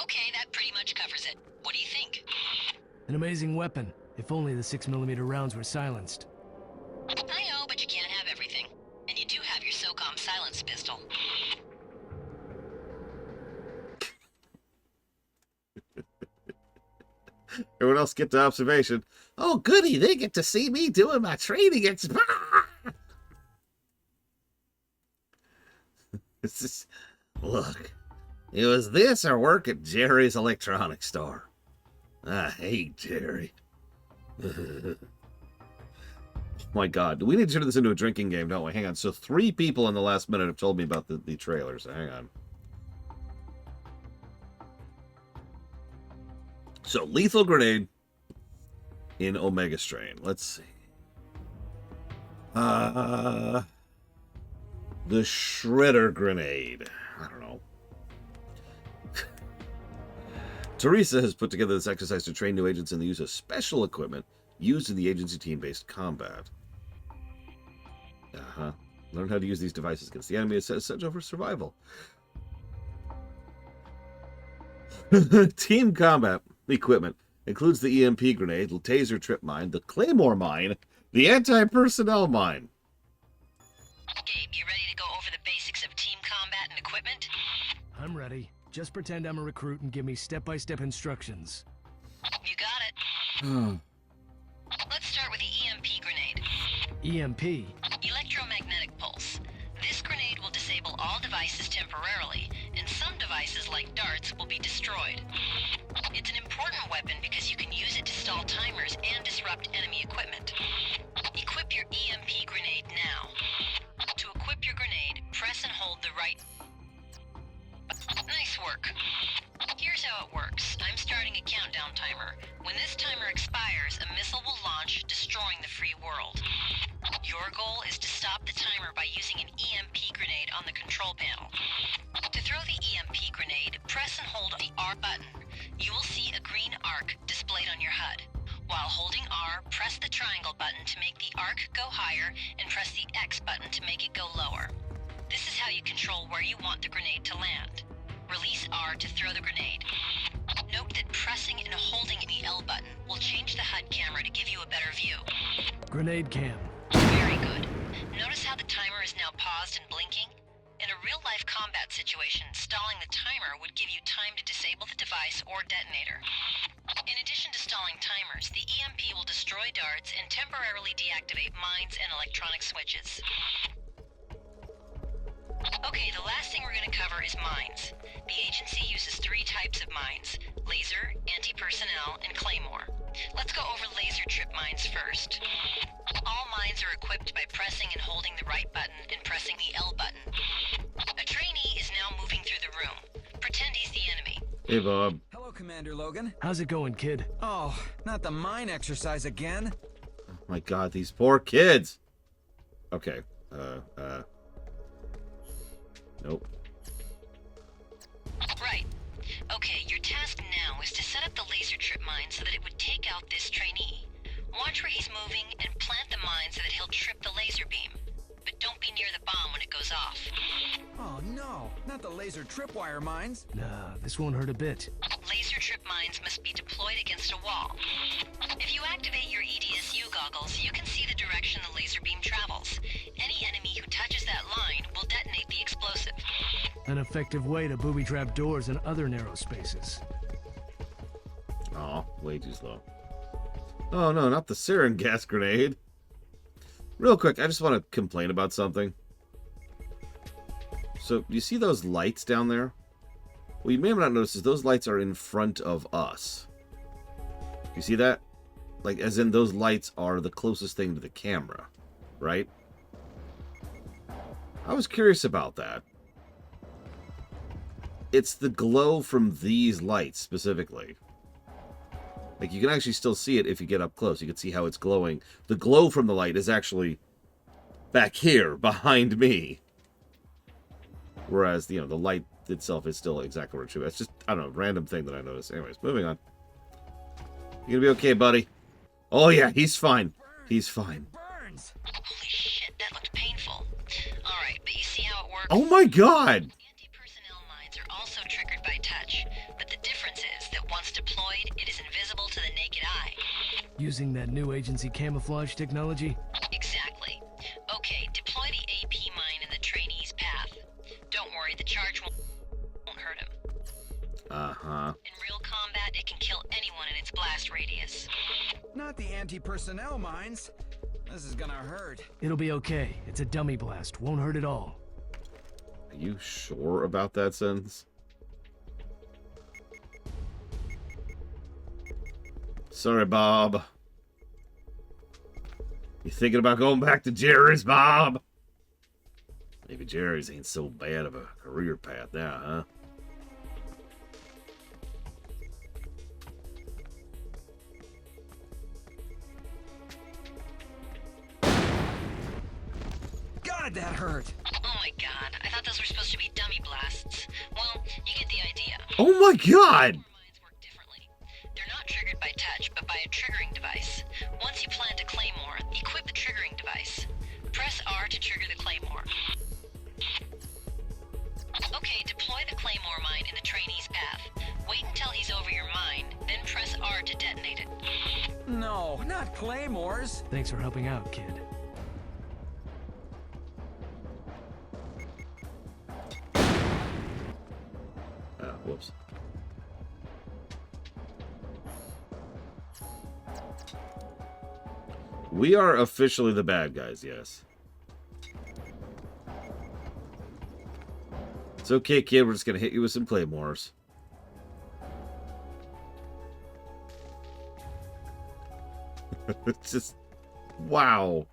Okay, that pretty much covers it. What do you think? An amazing weapon. If only the 6mm rounds were silenced. I know, but you can't have everything. And you do have your SOCOM silence pistol. Everyone else get to observation. Oh, goody! They get to see me doing my training. It's It's just, look. It was this or work at Jerry's electronics store. I hate Jerry. My God, we need to turn this into a drinking game, don't we? Hang on. So 3 people in the last minute have told me about the trailer. So hang on. So lethal grenade in Omega Strain. Let's see. The shredder grenade. I don't know. Teresa has put together this exercise to train new agents in the use of special equipment used in the agency team-based combat. Learn how to use these devices against the enemy is essential for survival. Team combat equipment includes the EMP grenade, the taser trip mine, the claymore mine, the anti-personnel mine. Gabe, you ready to go over the basics of team combat and equipment? I'm ready. Just pretend I'm a recruit and give me step-by-step instructions. You got it. Let's start with the EMP grenade. EMP? Electromagnetic pulse. This grenade will disable all devices temporarily, and some devices like darts will be destroyed. It's an important weapon because you can use it to stall timers and disrupt enemy equipment. You will see a green arc displayed on your HUD. While holding R, press the triangle button to make the arc go higher and press the X button to make it go lower. This is how you control where you want the grenade to land. Release R to throw the grenade. Note that pressing and holding the L button will change the HUD camera to give you a better view. Grenade cam. Very good. Notice how the timer is now paused and blinking? In a real-life combat situation, stalling the timer would give you time to disable the device or detonator. In addition to stalling timers, the EMP will destroy darts and temporarily deactivate mines and electronic switches. Okay, the last thing we're going to cover is mines. The agency uses 3 types of mines: laser, anti-personnel, and claymore. Let's go over laser trip mines first. All mines are equipped by pressing and holding the right button and pressing the L button. A trainee is now moving through the room. Pretend he's the enemy. Hey, Bob. Hello, Commander Logan. How's it going, kid? Oh, not the mine exercise again. Oh my God, these poor kids. Okay. Nope. Right. Okay, your task now is to set up the laser trip mine so that it would take out this trainee. Watch where he's moving and plant the mine so that he'll trip the laser beam. But don't be near the bomb when it goes off. Oh no, not the laser tripwire mines. Nah, this won't hurt a bit. Laser trip mines must be deployed against a wall. If you activate your EDSU goggles, you can see the direction the laser beam travels. Any enemy who touches that line will detonate the explosive. An effective way to booby-trap doors and other narrow spaces. Aw, way too slow. Oh no, not the sarin gas grenade. Real quick, I just want to complain about something. So, do you see those lights down there? What you may have not noticed is those lights are in front of us. You see that? Like, as in those lights are the closest thing to the camera, right? I was curious about that. It's the glow from these lights, specifically. Like, you can actually still see it if you get up close. You can see how it's glowing. The glow from the light is actually back here, behind me. Whereas, you know, the light itself is still exactly where it should be. It's just, I don't know, random thing that I noticed. Anyways, moving on. You gonna be okay, buddy? Oh, yeah, he's fine. He's fine. Burns. Holy shit, that looked painful. Alright, but you see how it works? Oh, my God! Anti-personnel mines are also triggered by touch, but the difference is that once deployed, it is invisible to the naked eye. Using that new agency camouflage technology? Exactly. Okay, deploy the AP mine in the trainee's path. Don't worry, the charge won't hurt him. Uh-huh. In real combat, it can kill anyone in its blast radius. Not the anti-personnel mines. This is gonna hurt. It'll be okay. It's a dummy blast. Won't hurt at all. Are you sure about that sentence? Sorry, Bob. You thinking about going back to Jerry's, Bob? Maybe Jerry's ain't so bad of a career path now, huh? God, that hurt. Oh my god, I thought those were supposed to be dummy blasts. Well, you get the idea. Oh my God! Mines work differently. They're not triggered by touch, but by a triggering device. Once you plant a claymore, equip the triggering device. Press R to trigger the claymore. Okay, deploy the claymore mine in the trainee's path. Wait until he's over your mine, then press R to detonate it. No, not claymores. Thanks for helping out, kid. Whoops. We are officially the bad guys, yes. It's okay, kid. We're just gonna hit you with some claymores. It's just... wow.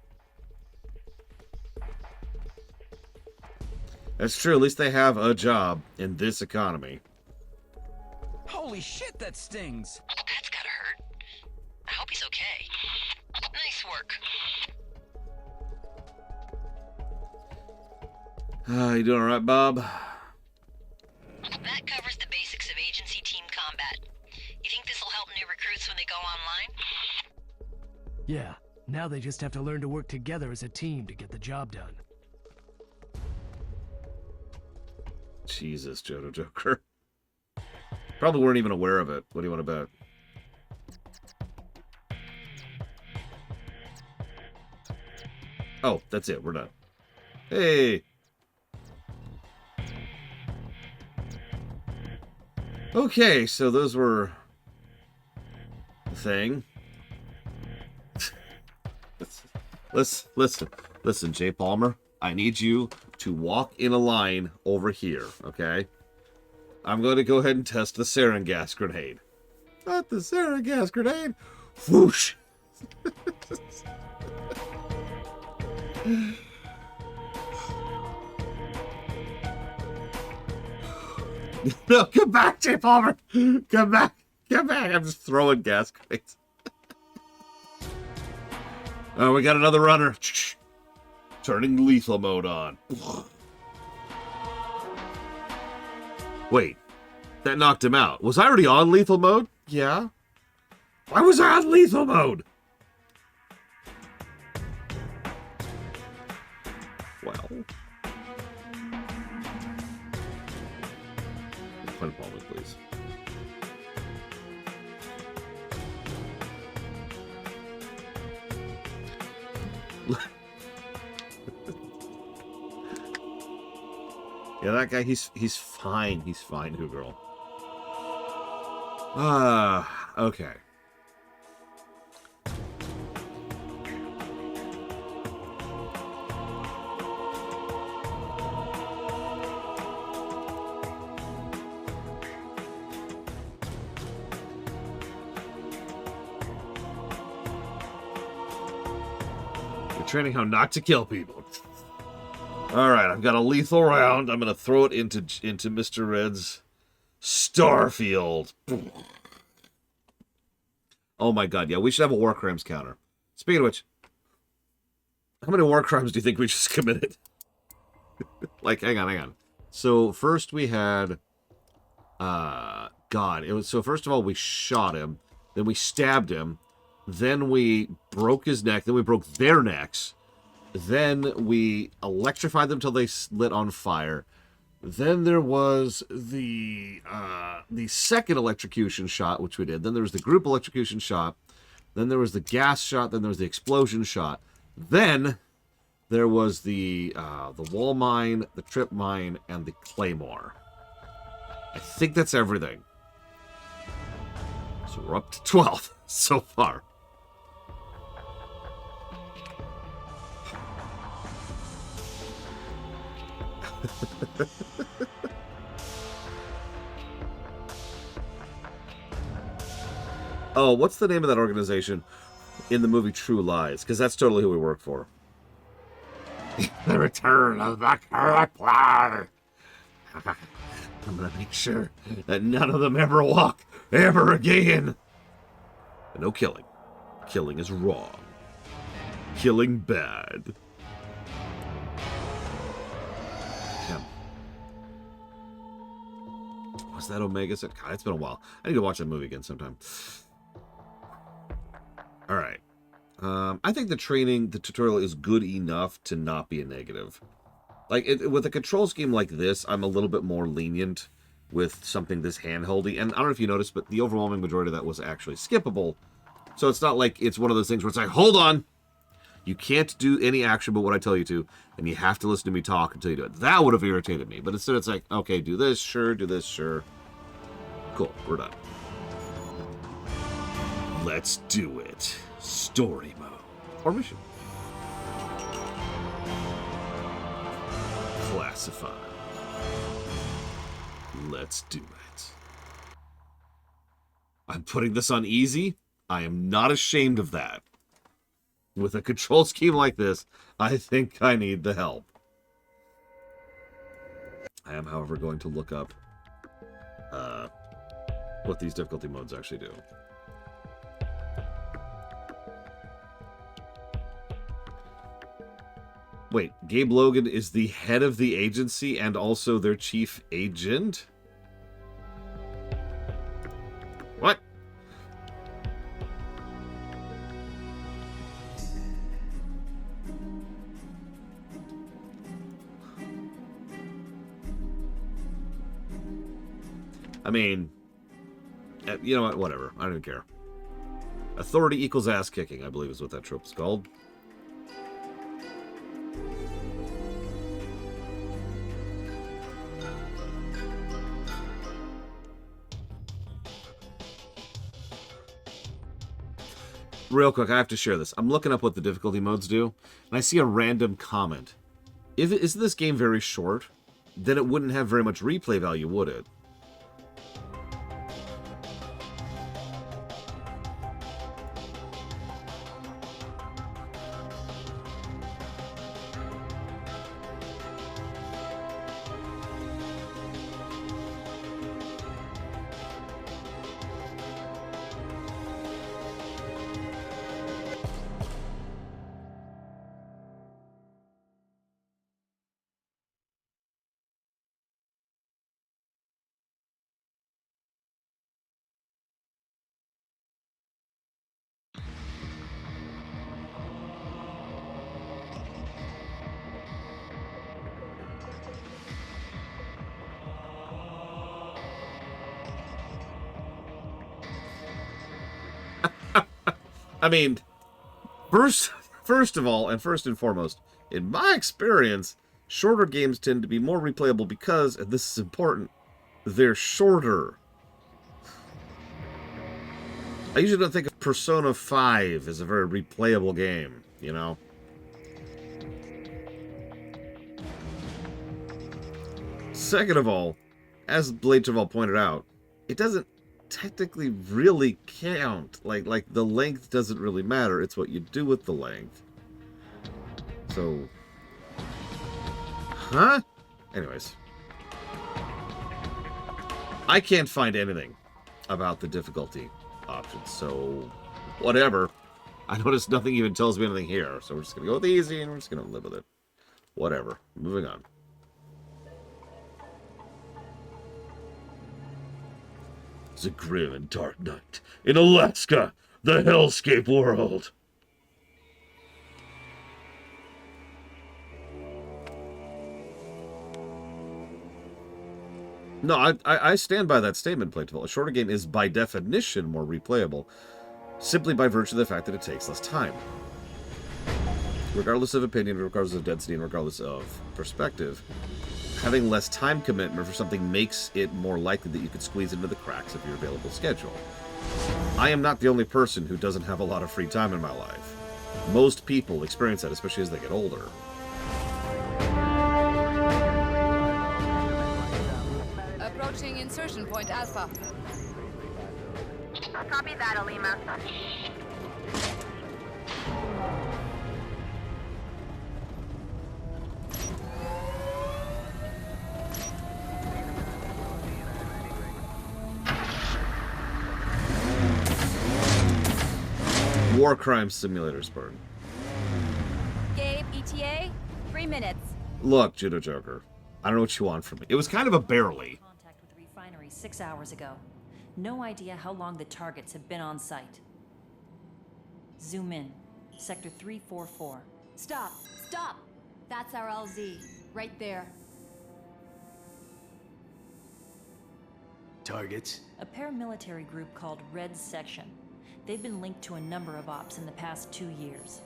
That's true. At least they have a job in this economy. Holy shit, that stings. That's gotta hurt. I hope he's okay. Nice work. You doing alright, Bob? That covers the basics of agency team combat. Yeah, now they just have to learn to work together as a team to get the job done. Jesus, Jodo Joker. Probably weren't even aware of it. What do you want to bet? Oh, that's it. We're done. Hey! Okay, so those were the thing. Listen, Jay Palmer. I need you to walk in a line over here, okay? I'm going to go ahead and test the sarin gas grenade. Not the sarin gas grenade. Whoosh! No, come back, Jay Palmer! Come back! Come back! I'm just throwing gas grenades. Oh, we got another runner. Turning lethal mode on. Wait, that knocked him out. Was I already on lethal mode? Yeah. Why was I on lethal mode? Well. One moment, please. Yeah, that guy, he's fine. He's fine, Who Girl. Okay. You're training how not to kill people. Alright, I've got a lethal round. I'm going to throw it into Mr. Red's Starfield. Oh my god, yeah, we should have a war crimes counter. Speaking of which, how many war crimes do you think we just committed? Like, hang on. So, first we had... so first of all, we shot him. Then we stabbed him. Then we broke his neck. Then we broke their necks. Then we electrified them till they lit on fire. Then there was the second electrocution shot, which we did. Then there was the group electrocution shot. Then there was the gas shot. Then there was the explosion shot. Then there was the wall mine, the trip mine, and the claymore. I think that's everything. So we're up to 12 so far. Oh, what's the name of that organization in the movie True Lies? Because that's totally who we work for. The return of the Crippler. I'm gonna make sure that none of them ever walk ever again. But no killing. Killing is wrong. Killing bad. Damn. Was that Omega? God, it's been a while. I need to watch that movie again sometime. Alright. I think the tutorial is good enough to not be a negative. Like, with a control scheme like this, I'm a little bit more lenient with something this handholdy. And I don't know if you noticed, but the overwhelming majority of that was actually skippable. So it's not like it's one of those things where it's like, hold on! You can't do any action but what I tell you to, and you have to listen to me talk until you do it. That would have irritated me. But instead it's like, okay, do this, sure, do this, sure. Cool, we're done. Let's do it. Story mode. Or mission. Classify. Let's do it. I'm putting this on easy. I am not ashamed of that. With a control scheme like this, I think I need the help. I am, however, going to look up what these difficulty modes actually do. Wait, Gabe Logan is the head of the agency and also their chief agent? What? I mean, you know what? Whatever. I don't even care. Authority equals ass kicking, I believe is what that trope is called. Real quick, I have to share this. I'm looking up what the difficulty modes do, and I see a random comment. Is this game very short? Then it wouldn't have very much replay value, would it? I mean, first of all, and first and foremost, in my experience, shorter games tend to be more replayable because, and this is important, they're shorter. I usually don't think of Persona 5 as a very replayable game, you know? Second of all, as Blade Travel pointed out, it doesn't technically really count. Like the length doesn't really matter. It's what you do with the length. So, huh? Anyways, I can't find anything about the difficulty options. So, whatever. I noticed nothing even tells me anything here. So we're just gonna go with easy and we're just gonna live with it. Whatever. Moving on. It's a grim and dark night in Alaska, the hellscape world. No, I stand by that statement, Playtable. A shorter game is, by definition, more replayable, simply by virtue of the fact that it takes less time. Regardless of opinion, regardless of density, and regardless of perspective, having less time commitment for something makes it more likely that you could squeeze into the cracks of your available schedule. I am not the only person who doesn't have a lot of free time in my life. Most people experience that, especially as they get older. Approaching insertion point Alpha. Copy that, Alima. War crime simulator, Spartan. Gabe, ETA, 3 minutes. Look, Judo Joker, I don't know what you want from me. It was kind of a barely. Contact with the refinery 6 hours ago. No idea how long the targets have been on site. Zoom in. Sector 344. Stop, stop. That's our LZ, right there. Targets? A paramilitary group called Red Section. They've been linked to a number of ops in the past 2 years.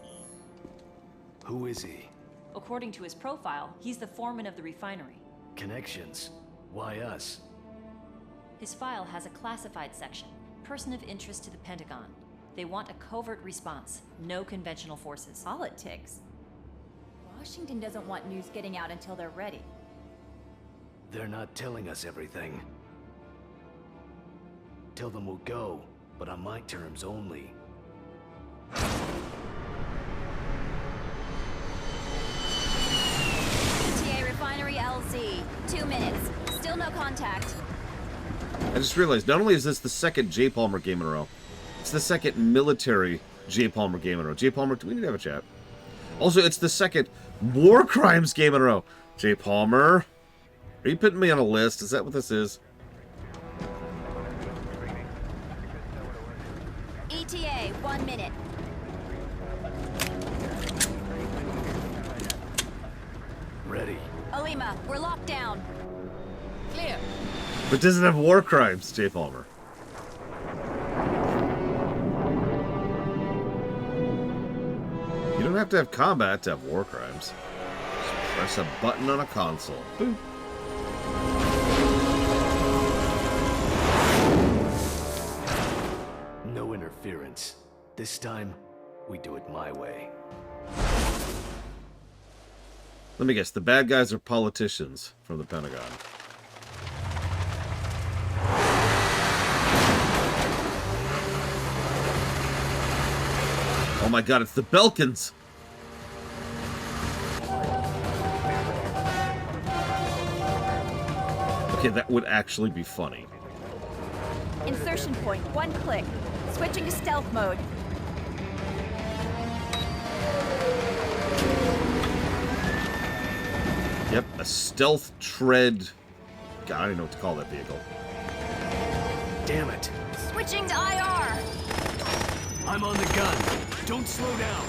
Who is he? According to his profile, he's the foreman of the refinery. Connections? Why us? His file has a classified section, person of interest to the Pentagon. They want a covert response, no conventional forces. Politics. Washington doesn't want news getting out until they're ready. They're not telling us everything. Tell them we'll go, but on my terms only. ETA Refinery LZ, 2 minutes. Still no contact. I just realized, not only is this the second J. Palmer game in a row, it's the second military J. Palmer game in a row. J. Palmer, do we need to have a chat? Also, it's the second war crimes game in a row. J. Palmer, are you putting me on a list? Is that what this is? ETA, 1 minute. Ready. Alima, we're locked down. Clear. But doesn't have war crimes, J. Palmer. You don't have to have combat to have war crimes. Just press a button on a console. Boop. No interference. This time, we do it my way. Let me guess, the bad guys are politicians from the Pentagon. Oh my god, it's the Belkans! Okay, that would actually be funny. Insertion point, 1 click. Switching to stealth mode. Yep, a stealth tread... God, I don't even know what to call that vehicle. Damn it. Switching to IR. I'm on the gun. Don't slow down.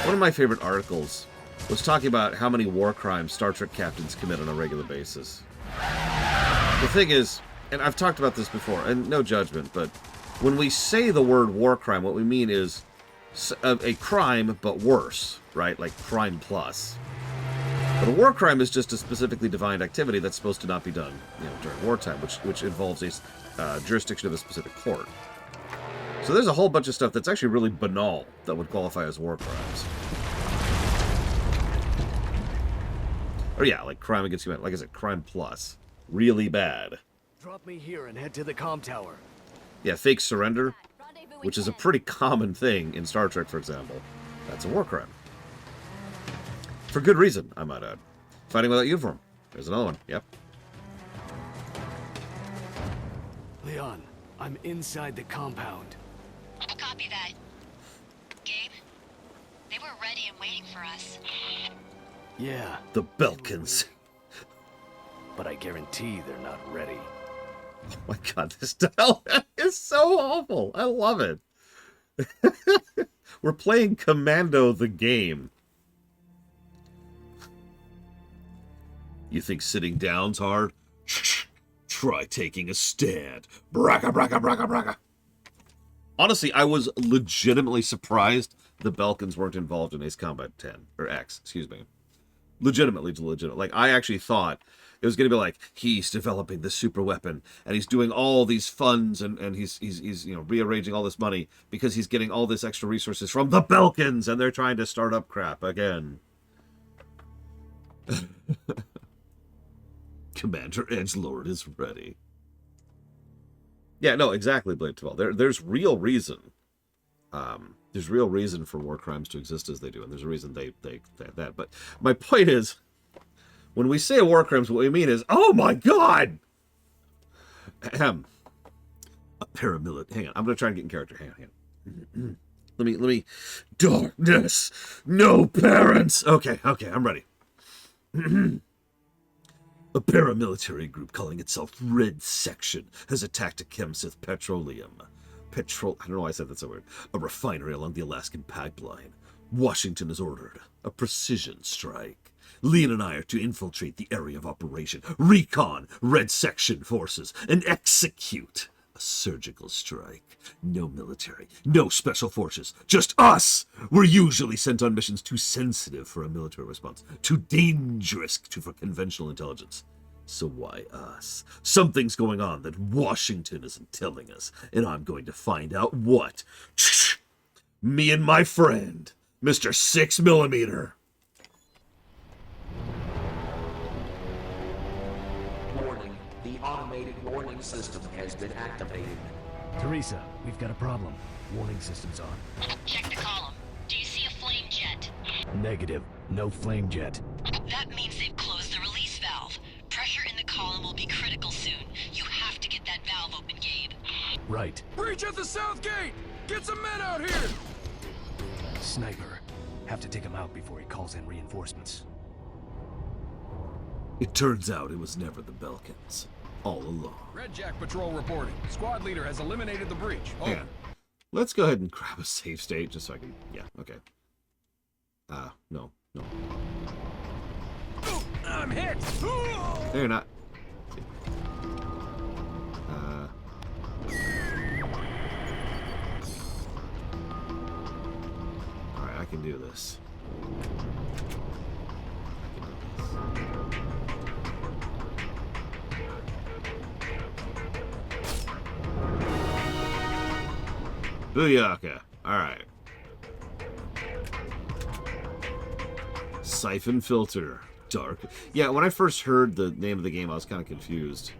One of my favorite articles was talking about how many war crimes Star Trek captains commit on a regular basis. The thing is, and I've talked about this before, and no judgment, but when we say the word war crime, what we mean is a crime, but worse, right? Like crime plus. But a war crime is just a specifically defined activity that's supposed to not be done, during wartime, which involves a jurisdiction of a specific court. So there's a whole bunch of stuff that's actually really banal that would qualify as war crimes. Or yeah, like crime against humanity. Like I said, crime plus. Really bad. Drop me here and head to the comm tower. Yeah, fake surrender, which is a pretty common thing in Star Trek, for example. That's a war crime. For good reason, I might add. Fighting without uniform. There's another one. Yep. Leon, I'm inside the compound. Copy that. Gabe, they were ready and waiting for us. Yeah, The Belkans. but I guarantee they're not ready. Oh my god, this dialogue is so awful. I love it. We're playing Commando the game. You think sitting down's hard? Try taking a stand. Braka, braka, braka, braka. Honestly, I was legitimately surprised the Belkans weren't involved in Ace Combat 10. Or X, excuse me. Legitimately legitimate. Like, I actually thought it was going to be like, he's developing this super weapon, and he's doing all these funds, and he's rearranging all this money because he's getting all this extra resources from the Belkans, and they're trying to start up crap again. Commander Edgelord is ready. Yeah, no, exactly, Blade 12. There's real reason. There's real reason for war crimes to exist as they do, and there's a reason they that. But my point is, when we say war crimes, what we mean is, oh my god! A paramilitary. Hang on, I'm gonna try and get in character. Hang on. Let me. Darkness, no parents. Okay, I'm ready. A paramilitary group calling itself Red Section has attacked a Chemsith Petroleum. I don't know why I said that so weird. A refinery along the Alaskan pipeline. Washington has ordered a precision strike. Leon and I are to infiltrate the area of operation, recon Red Section forces, and execute a surgical strike. No military, no special forces, just us! We're usually sent on missions too sensitive for a military response, too dangerous for conventional intelligence. So why us? Something's going on that Washington isn't telling us, and I'm going to find out what. Me and my friend, Mr. 6mm. Warning. The automated warning system has been activated. Teresa, we've got a problem. Warning system's on. Check the column. Do you see a flame jet? Negative. No flame jet. That means they've closed the release valve. Pressure in the column will be critical soon. You have to get that valve open, Gabe. Right. Breach at the south gate! Get some men out here! Sniper. Have to take him out before he calls in reinforcements. It turns out it was never the Belkans. All along. Red Jack patrol reporting. Squad leader has eliminated the breach. Hang on. Let's go ahead and grab a save state just so I can... Yeah, okay. No. I'm hit! No, you're not. Alright, I can do this. Booyaka. Alright. Siphon Filter. Dark. Yeah, when I first heard the name of the game, I was kind of confused.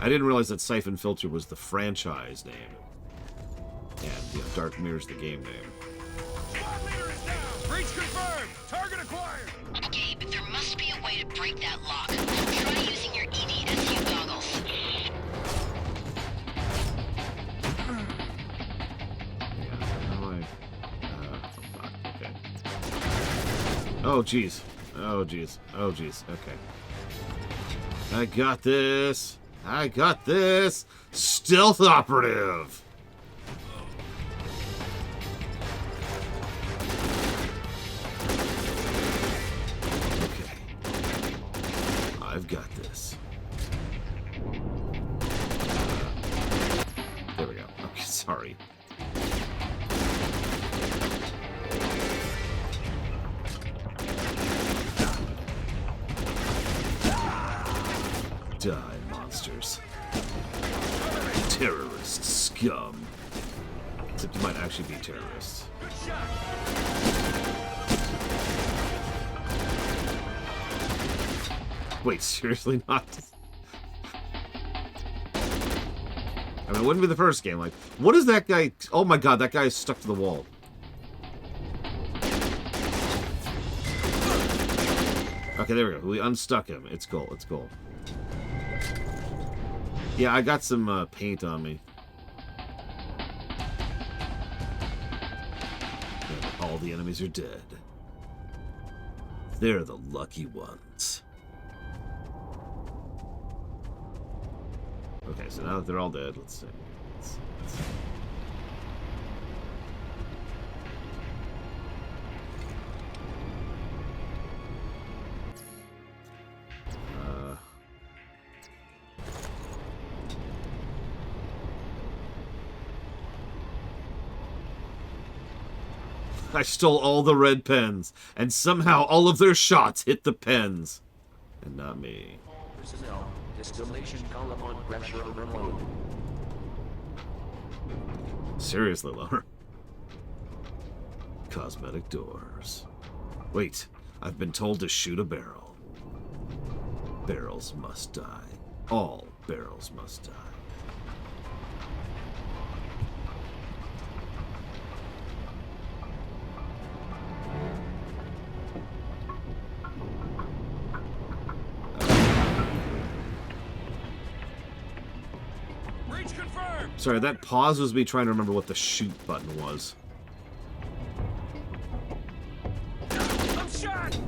I didn't realize that Siphon Filter was the franchise name. And, you know, Dark Mirror's the game name. Squad leader is down! Breach confirmed! Target acquired! Okay, but there must be a way to break that lock. Try using your EDSU goggles. Yeah, how do I... fuck, okay. Oh, jeez. Oh, jeez. Oh, jeez. Okay. I got this. I got this. Stealth operative. Okay. I've got this. There we go. Okay, sorry. Die, monsters. Terrorist scum. Except you might actually be terrorists. Good shot! Wait, seriously not? I mean, it wouldn't be the first game. Like, what is that guy? Oh my god, that guy is stuck to the wall. Okay, there we go. We unstuck him. It's cool. It's cool. Yeah, I got some paint on me. And all the enemies are dead. They're the lucky ones. Okay, so now that they're all dead, let's see. Let's see. I stole all the red pens, and somehow all of their shots hit the pens. And not me. Personnel, distillation column on pressure overload. Seriously, lower. Cosmetic doors. Wait, I've been told to shoot a barrel. Barrels must die. All barrels must die. Breach confirmed! Sorry, that pause was me trying to remember what the shoot button was. I'm shot!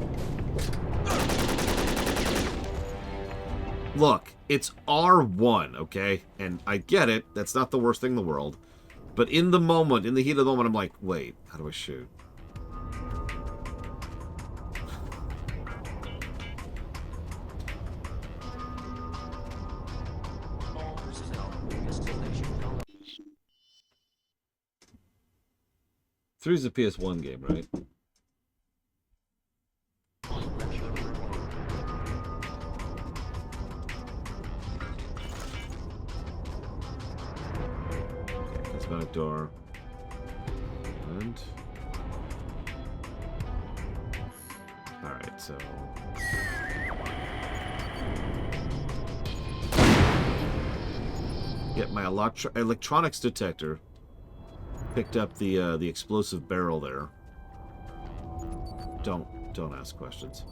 Look, it's R1, okay? And I get it, that's not the worst thing in the world. But in the moment, in the heat of the moment, I'm like, wait, how do I shoot? All personnel, distillation column. 3's a PS1 game, right? On pressure overload. Okay, cosmetic door. And... Alright, so... Get my electronics detector. Picked up the explosive barrel there. Don't ask questions.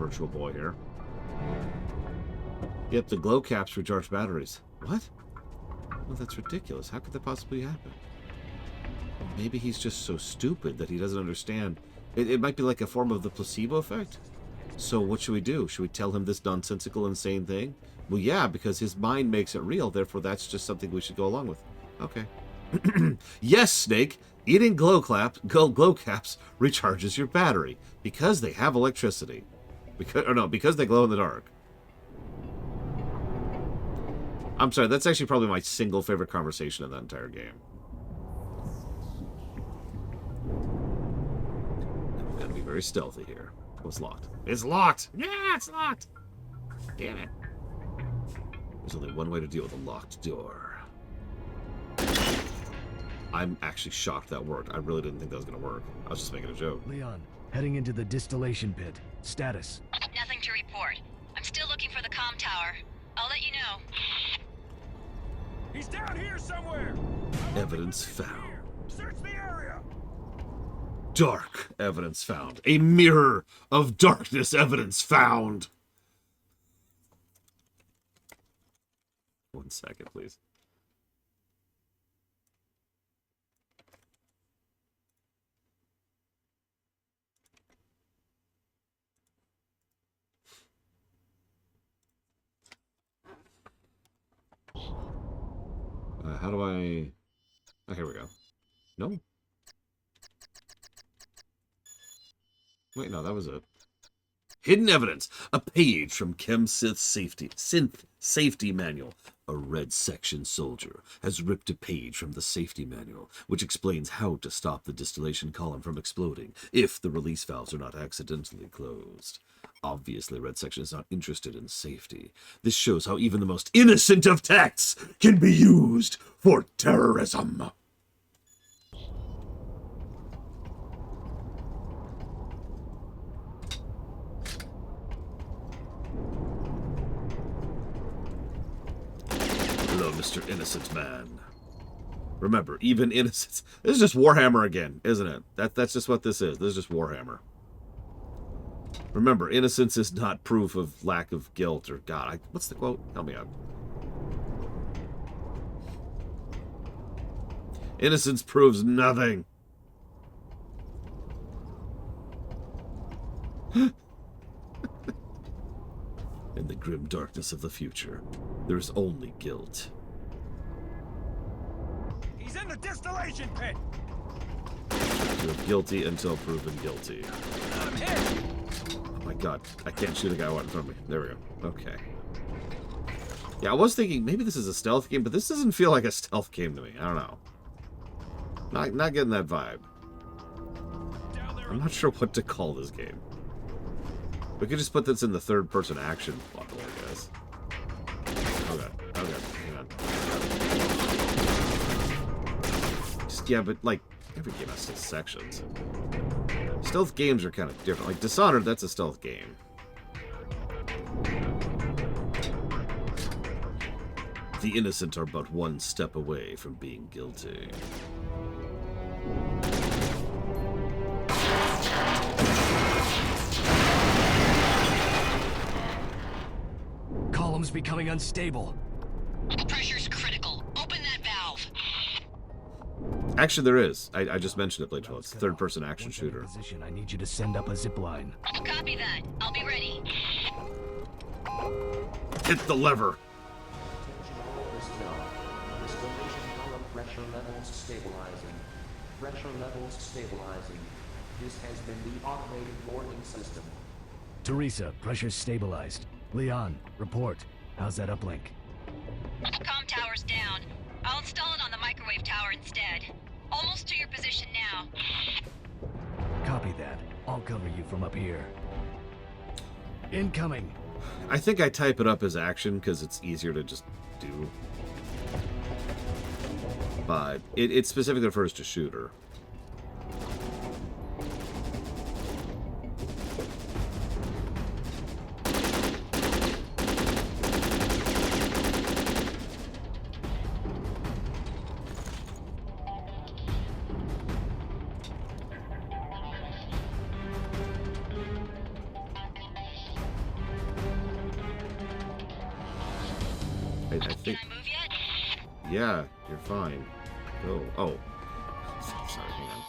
virtual boy here. Yep, the glow caps recharge batteries. What? Well, that's ridiculous. How could that possibly happen? Maybe he's just so stupid that he doesn't understand. It might be like a form of the placebo effect. So what should we do? Should we tell him this nonsensical, insane thing? Well, yeah, because his mind makes it real. Therefore, that's just something we should go along with. Okay. Yes, Snake. Eating glow caps recharges your battery because they have electricity. Because they glow in the dark. I'm sorry, that's actually probably my single favorite conversation in that entire game. I'm gonna be very stealthy here. Oh, it's locked. It's locked! Yeah, it's locked! Damn it. There's only one way to deal with a locked door. I'm actually shocked that worked. I really didn't think that was gonna work. I was just making a joke. Leon, heading into the distillation pit. Status. Nothing to report. I'm still looking for the comm tower. I'll let you know. He's down here somewhere. Evidence found. Search the area. Dark evidence found. A mirror of darkness evidence found. 1 second, please. How do I... Oh, here we go. No? Wait, no, that was it. Hidden evidence. A page from synth safety manual. A red section soldier has ripped a page from the safety manual, which explains how to stop the distillation column from exploding if the release valves are not accidentally closed. Obviously, Red Section is not interested in safety. This shows how even the most innocent of texts can be used for terrorism. Hello, Mr. Innocent Man. Remember, even innocence... This is just Warhammer again, isn't it? That's just what this is. This is just Warhammer. Remember, innocence is not proof of lack of guilt or God. What's the quote? Help me out. Innocence proves nothing. In the grim darkness of the future, there is only guilt. He's in the distillation pit. You're guilty until proven guilty. I'm hit. Oh my god, I can't shoot a guy right in front of me. There we go. Okay. Yeah, I was thinking maybe this is a stealth game, but this doesn't feel like a stealth game to me. I don't know. Not getting that vibe. I'm not sure what to call this game. We could just put this in the third-person action level, I guess. Okay, hang on. Just, yeah, but, like, every game has sections. Stealth games are kind of different. Like, Dishonored, that's a stealth game. The innocent are but one step away from being guilty. Column's becoming unstable. Pressure's critical. Open that valve. Actually, there is. I just mentioned it, Blade. It's a third-person action Once I'm in shooter. position, I need you to send up a zip line. Copy that. I'll be ready. Hit the lever. Attention all personnel. Distillation column pressure levels stabilizing. Pressure levels stabilizing. This has been the automated warning system. Teresa, pressure's stabilized. Leon, report. How's that uplink? Comm tower's down. I'll install it on the microwave tower instead. Almost to your position now. Copy that. I'll cover you from up here. Incoming. I think I type it up as action because it's easier to just do. But it specifically refers to shooter. right. I think. Can I move yet? Yeah, you're fine. Go. Oh. Sorry, hang on.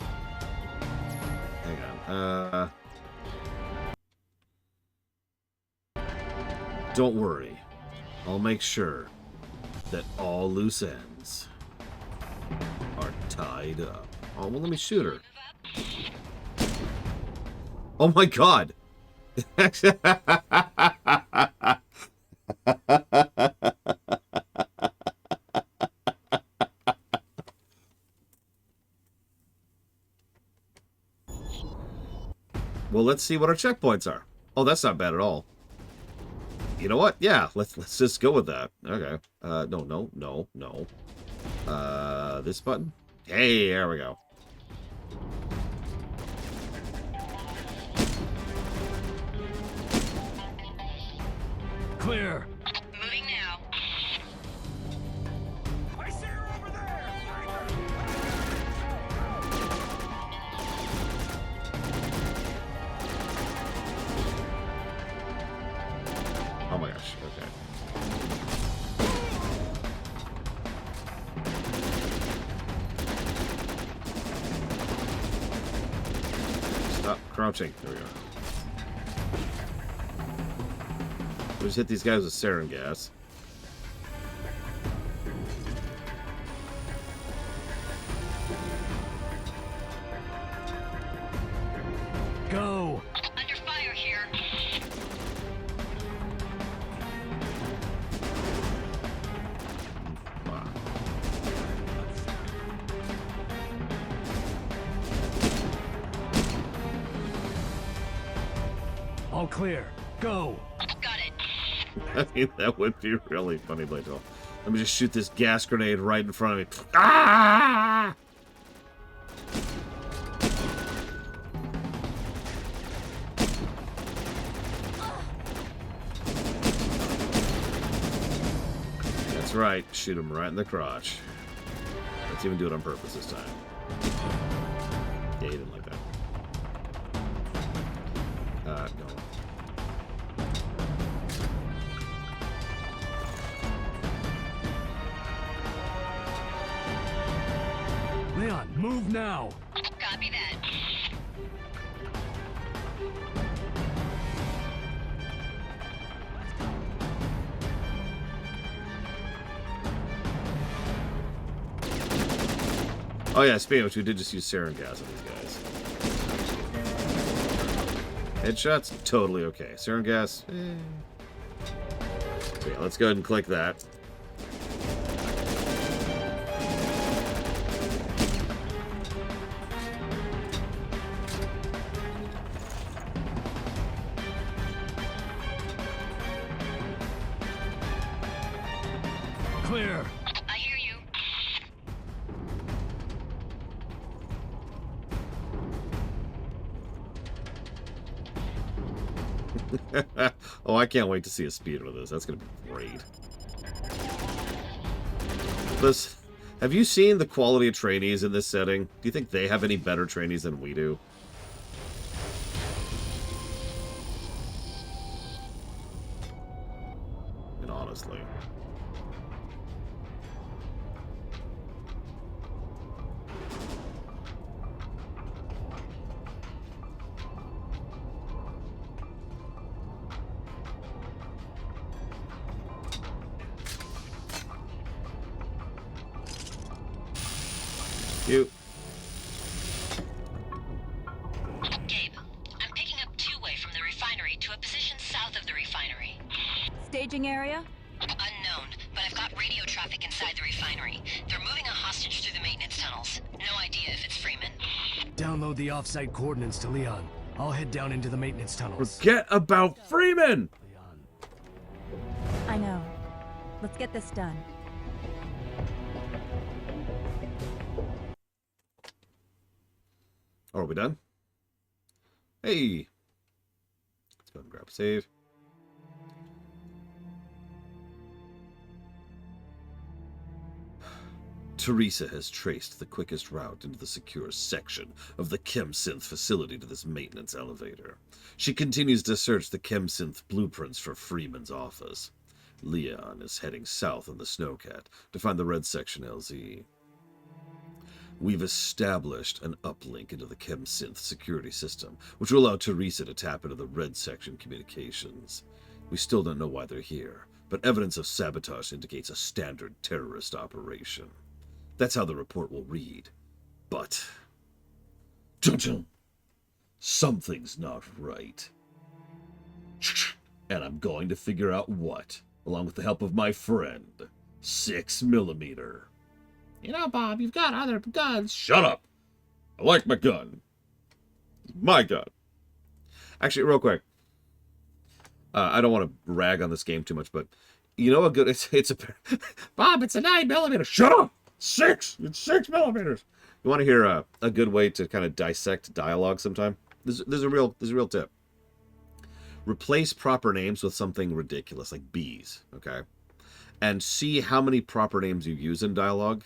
Hang on. Don't worry. I'll make sure that all loose ends are tied up. Oh, well, let me shoot her. Oh my god! Well, let's see what our checkpoints are. Oh, that's not bad at all. You know what? Yeah, let's just go with that. Okay. No. This button? Hey, there we go. Clear. Moving now. I see her over there! Oh my gosh, okay. Stop crouching. There we go. We just hit these guys with sarin gas. Go. Under fire here. Wow. All clear. Go. Got it. I mean, that would be really funny, Blato. Let me just shoot this gas grenade right in front of me. Ah! That's right. Shoot him right in the crotch. Let's even do it on purpose this time. Yeah, he didn't like that. No. Leon, move now. Copy that. Oh yeah, speaking of which, we did just use sarin gas on these guys. Headshots? Totally okay. Sarin gas? So yeah, let's go ahead and click that. Clear. I hear you. Oh, I can't wait to see a speeder of this. That's going to be great. Plus, have you seen the quality of trainees in this setting? Do you think they have any better trainees than we do? And honestly. You. Gabe, I'm picking up two-way from the refinery to a position south of the refinery. Staging area? Unknown, but I've got radio traffic inside the refinery. They're moving a hostage through the maintenance tunnels. No idea if it's Freeman. Download the off-site coordinates to Leon. I'll head down into the maintenance tunnels. Forget about Freeman! I know. Let's get this done. Oh, are we done? Hey! Let's go ahead and grab a save. Teresa has traced the quickest route into the secure section of the ChemSynth facility to this maintenance elevator. She continues to search the ChemSynth blueprints for Freeman's office. Leon is heading south on the Snowcat to find the red section LZ. We've established an uplink into the ChemSynth security system, which will allow Teresa to tap into the red section communications. We still don't know why they're here, but evidence of sabotage indicates a standard terrorist operation. That's how the report will read. But... dun-dun, something's not right. And I'm going to figure out what, along with the help of my friend, 6mm. You know, Bob, you've got other guns. Shut up! I like my gun. It's my gun. Actually, real quick. I don't want to rag on this game too much, but you know a good... It's a... Bob, it's a 9mm. Shut up! 6! It's 6mm. You want to hear a good way to kind of dissect dialogue sometime? There's a real tip. Replace proper names with something ridiculous, like bees, okay? And see how many proper names you use in dialogue.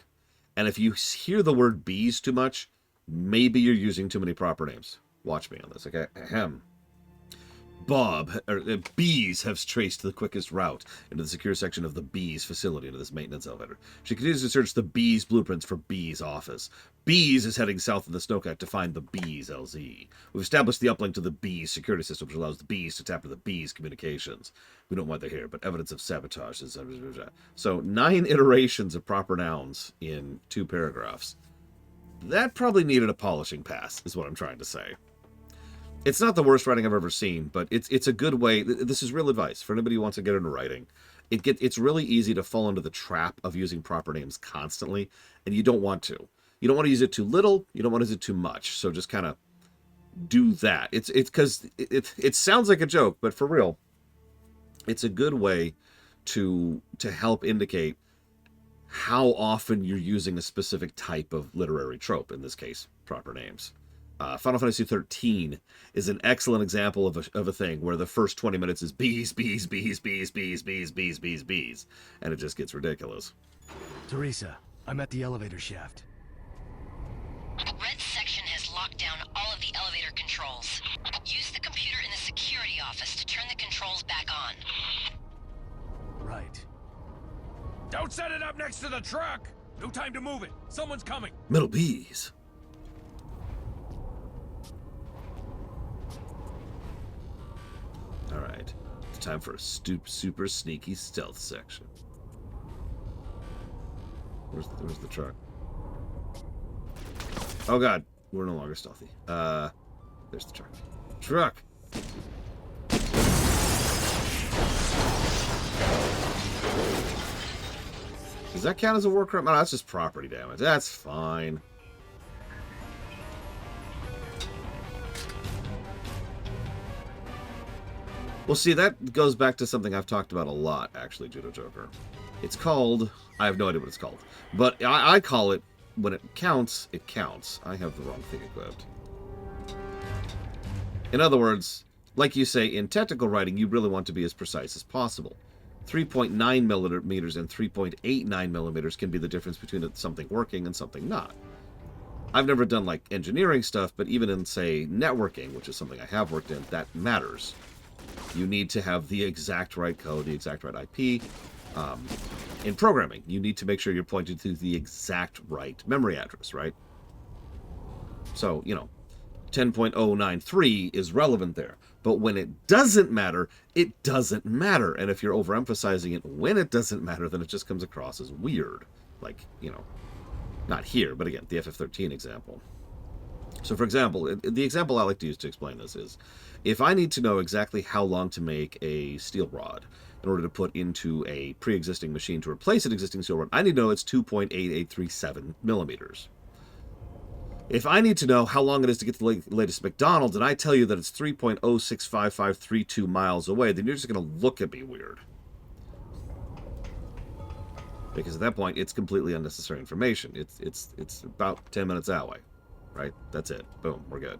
And if you hear the word bees too much, maybe you're using too many proper names. Watch me on this, okay? Ahem. Bees have traced the quickest route into the secure section of the Bees facility into this maintenance elevator. She continues to search the Bees blueprints for Bees office. Bees is heading south of the Snowcat to find the Bees LZ. We've established the uplink to the Bees security system, which allows the Bees to tap into the Bees communications. We don't know why they're here, but evidence of sabotage is... So 9 iterations of proper nouns in 2 paragraphs. That probably needed a polishing pass, is what I'm trying to say. It's not the worst writing I've ever seen, but it's a good way. This is real advice for anybody who wants to get into writing. It's really easy to fall into the trap of using proper names constantly, and you don't want to. You don't want to use it too little. You don't want to use it too much. So just kind of do that. It's because it sounds like a joke, but for real, it's a good way to help indicate how often you're using a specific type of literary trope. In this case, proper names. Final Fantasy 13 is an excellent example of a thing where the first 20 minutes is bees, bees, bees, bees, bees, bees, bees, bees, bees, and it just gets ridiculous. Teresa, I'm at the elevator shaft. Red section has locked down all of the elevator controls. Use the computer in the security office to turn the controls back on. Right. Don't set it up next to the truck! No time to move it. Someone's coming. Middle bees. Alright. It's time for a super sneaky stealth section. Where's the truck? Oh god, we're no longer stealthy. There's the truck. Truck! Does that count as a war crime? No, that's just property damage. That's fine. Well, see, that goes back to something I've talked about a lot, actually, Judo Joker. It's called... I have no idea what it's called. But I call it, when it counts, it counts. I have the wrong thing equipped. In other words, like you say, in technical writing, you really want to be as precise as possible. 3.9 millimeters and 3.89 millimeters can be the difference between something working and something not. I've never done, like, engineering stuff, but even in, say, networking, which is something I have worked in, that matters. You need to have the exact right code, the exact right IP. In programming, you need to make sure you're pointing to the exact right memory address, right? So, 10.093 is relevant there. But when it doesn't matter, it doesn't matter. And if you're overemphasizing it when it doesn't matter, then it just comes across as weird. Like, not here, but again, the FF13 example. So, for example, the example I like to use to explain this is, if I need to know exactly how long to make a steel rod in order to put into a pre-existing machine to replace an existing steel rod, I need to know it's 2.8837 millimeters. If I need to know how long it is to get to the latest McDonald's, and I tell you that it's 3.065532 miles away, then you're just going to look at me weird. Because at that point, it's completely unnecessary information. It's about 10 minutes that way. Right? That's it. Boom. We're good.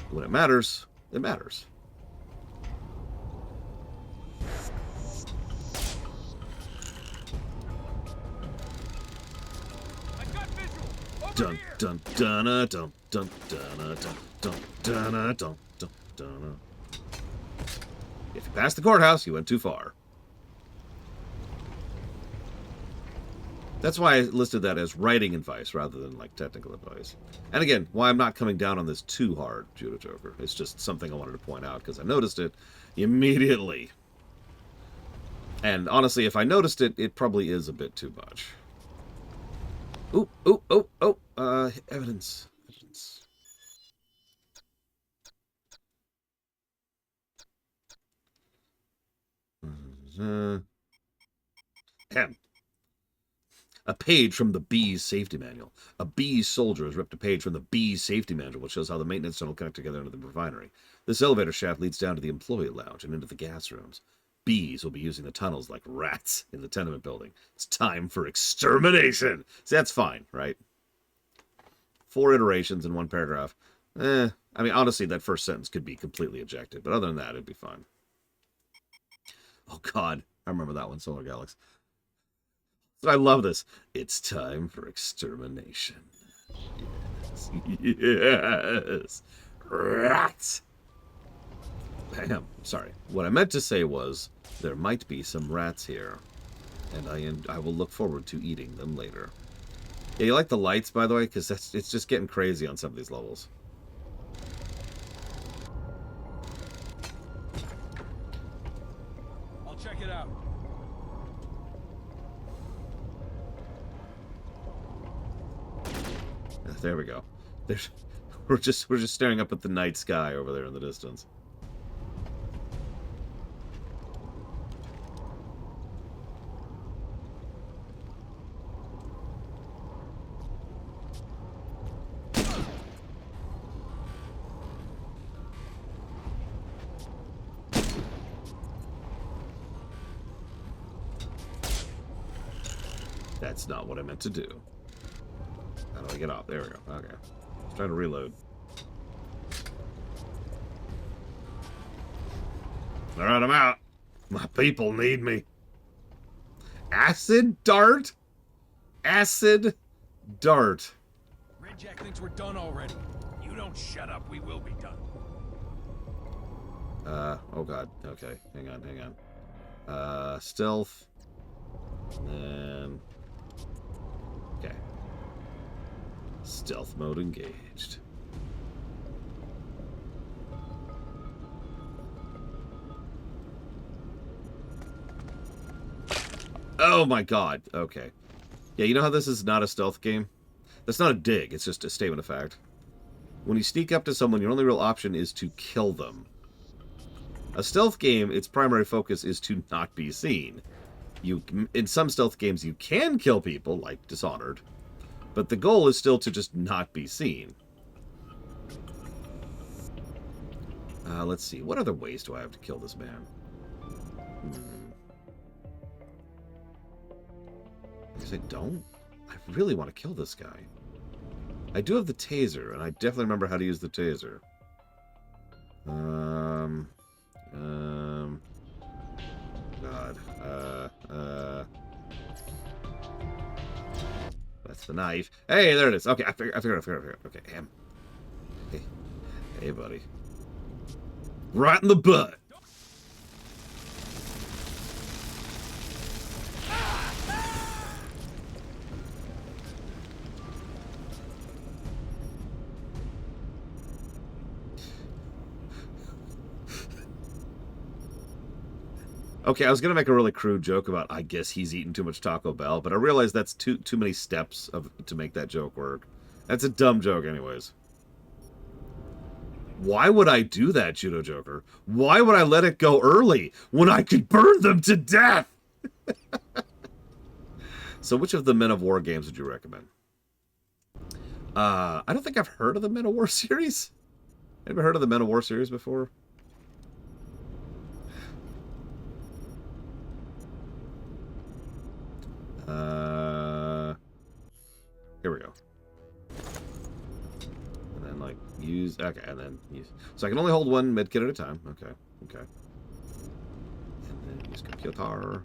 When it matters, it matters. I got visual. Over Dun here. dun dun dun dun dun dun dun dun dun dun dun. If you passed the courthouse, you went too far. That's why I listed that as writing advice rather than like technical advice. And again, why I'm not coming down on this too hard, Judo Joker. It's just something I wanted to point out because I noticed it immediately. And honestly, if I noticed it, it probably is a bit too much. Ooh, ooh, oh, oh, evidence. Evidence. Ahem. A page from the Bee's safety manual. A Bee's soldier has ripped a page from the Bee's safety manual, which shows how the maintenance tunnel connect together into the refinery. This elevator shaft leads down to the employee lounge and into the gas rooms. Bees will be using the tunnels like rats in the tenement building. It's time for extermination. See, that's fine, right? 4 iterations in 1 paragraph. I mean, honestly, that first sentence could be completely ejected, but other than that, it'd be fine. Oh, God. I remember that one, Solar Galaxy. I love this. It's time for extermination. Yes. Yes. Rats. Bam. Sorry. What I meant to say was there might be some rats here, and I will look forward to eating them later. Yeah, you like the lights, by the way? Because it's just getting crazy on some of these levels. I'll check it out. There we go. We're just staring up at the night sky over there in the distance. That's not what I meant to do. How do I get off? There we go. Okay. Let's try to reload. Alright, I'm out. My people need me. Acid dart? Acid dart. Red Jack thinks we're done already. You don't shut up, we will be done. Oh god. Okay. Hang on, hang on. Stealth. And okay. Stealth mode engaged. Oh my god. Okay. Yeah, you know how this is not a stealth game? That's not a dig, it's just a statement of fact. When you sneak up to someone, your only real option is to kill them. A stealth game, its primary focus is to not be seen. In some stealth games, you can kill people, like Dishonored, but the goal is still to just not be seen. Let's see. What other ways do I have to kill this man? I guess I don't. I really want to kill this guy. I do have the taser, and I definitely remember how to use the taser. God. That's the knife. Hey, there it is. Okay, I figured it. Okay, him. Hey, buddy. Right in the butt. Okay, I was gonna make a really crude joke about I guess he's eating too much Taco Bell, but I realized that's too many steps to make that joke work. That's a dumb joke, anyways. Why would I do that, Judo Joker? Why would I let it go early when I could burn them to death? So, which of the Men of War games would you recommend? I don't think I've heard of the Men of War series. Ever heard of the Men of War series before? Here we go. And then, like, use... Okay, and then use... So I can only hold one medkit at a time. Okay, okay. And then use computer.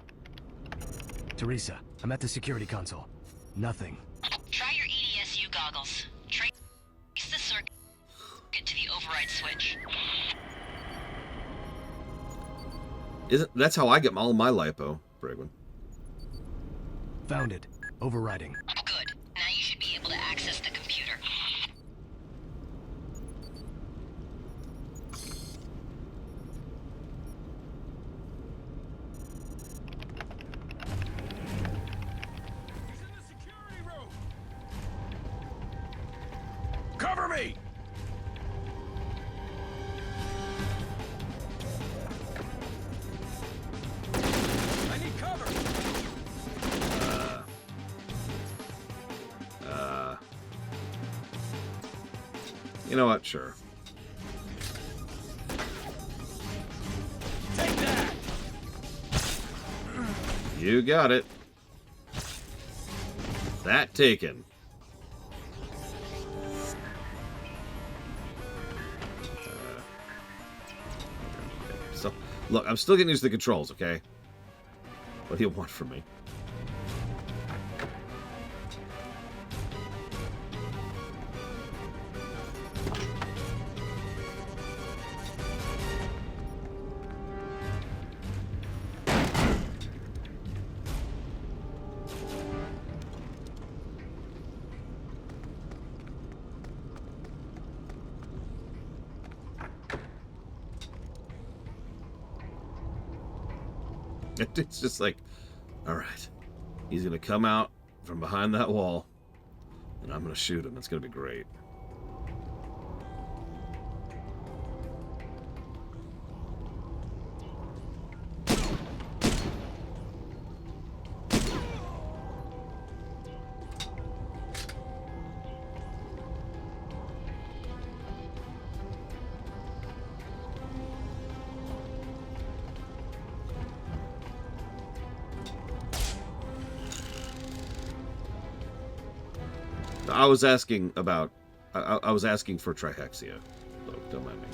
Teresa, I'm at the security console. Nothing. Try your EDSU goggles. Trace the circuit to the override switch. Isn't that's how I get all my lipo, Brigwin? Found it. Overriding. Good. Now you should be able to access the computer. He's in the security room. Cover me. I need cover. You know what? Sure. Take that. You got it. That taken. So, look, I'm still getting used to the controls, okay? What do you want from me? It's just like, all right, he's gonna come out from behind that wall, and I'm gonna shoot him. It's gonna be great. I was asking about. I was asking for trihexia. So don't mind me.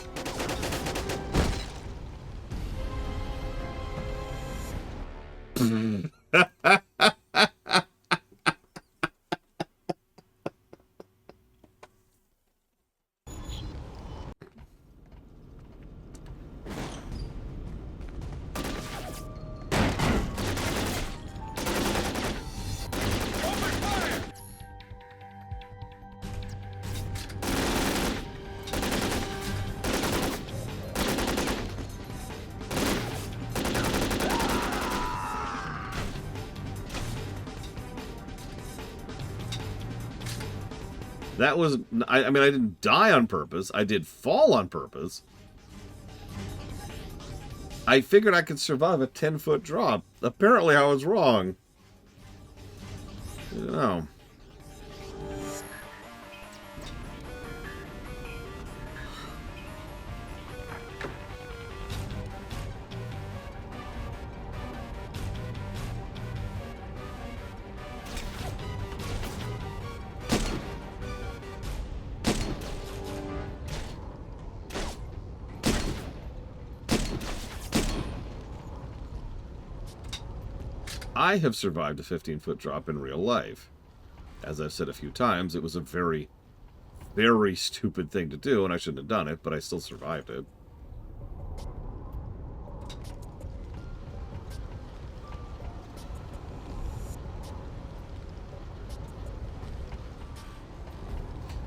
That was, I mean, I didn't die on purpose. I did fall on purpose. I figured I could survive a 10-foot drop. Apparently I was wrong. I don't know. I have survived a 15-foot drop in real life. As I've said a few times, it was a very, very stupid thing to do, and I shouldn't have done it, but I still survived it.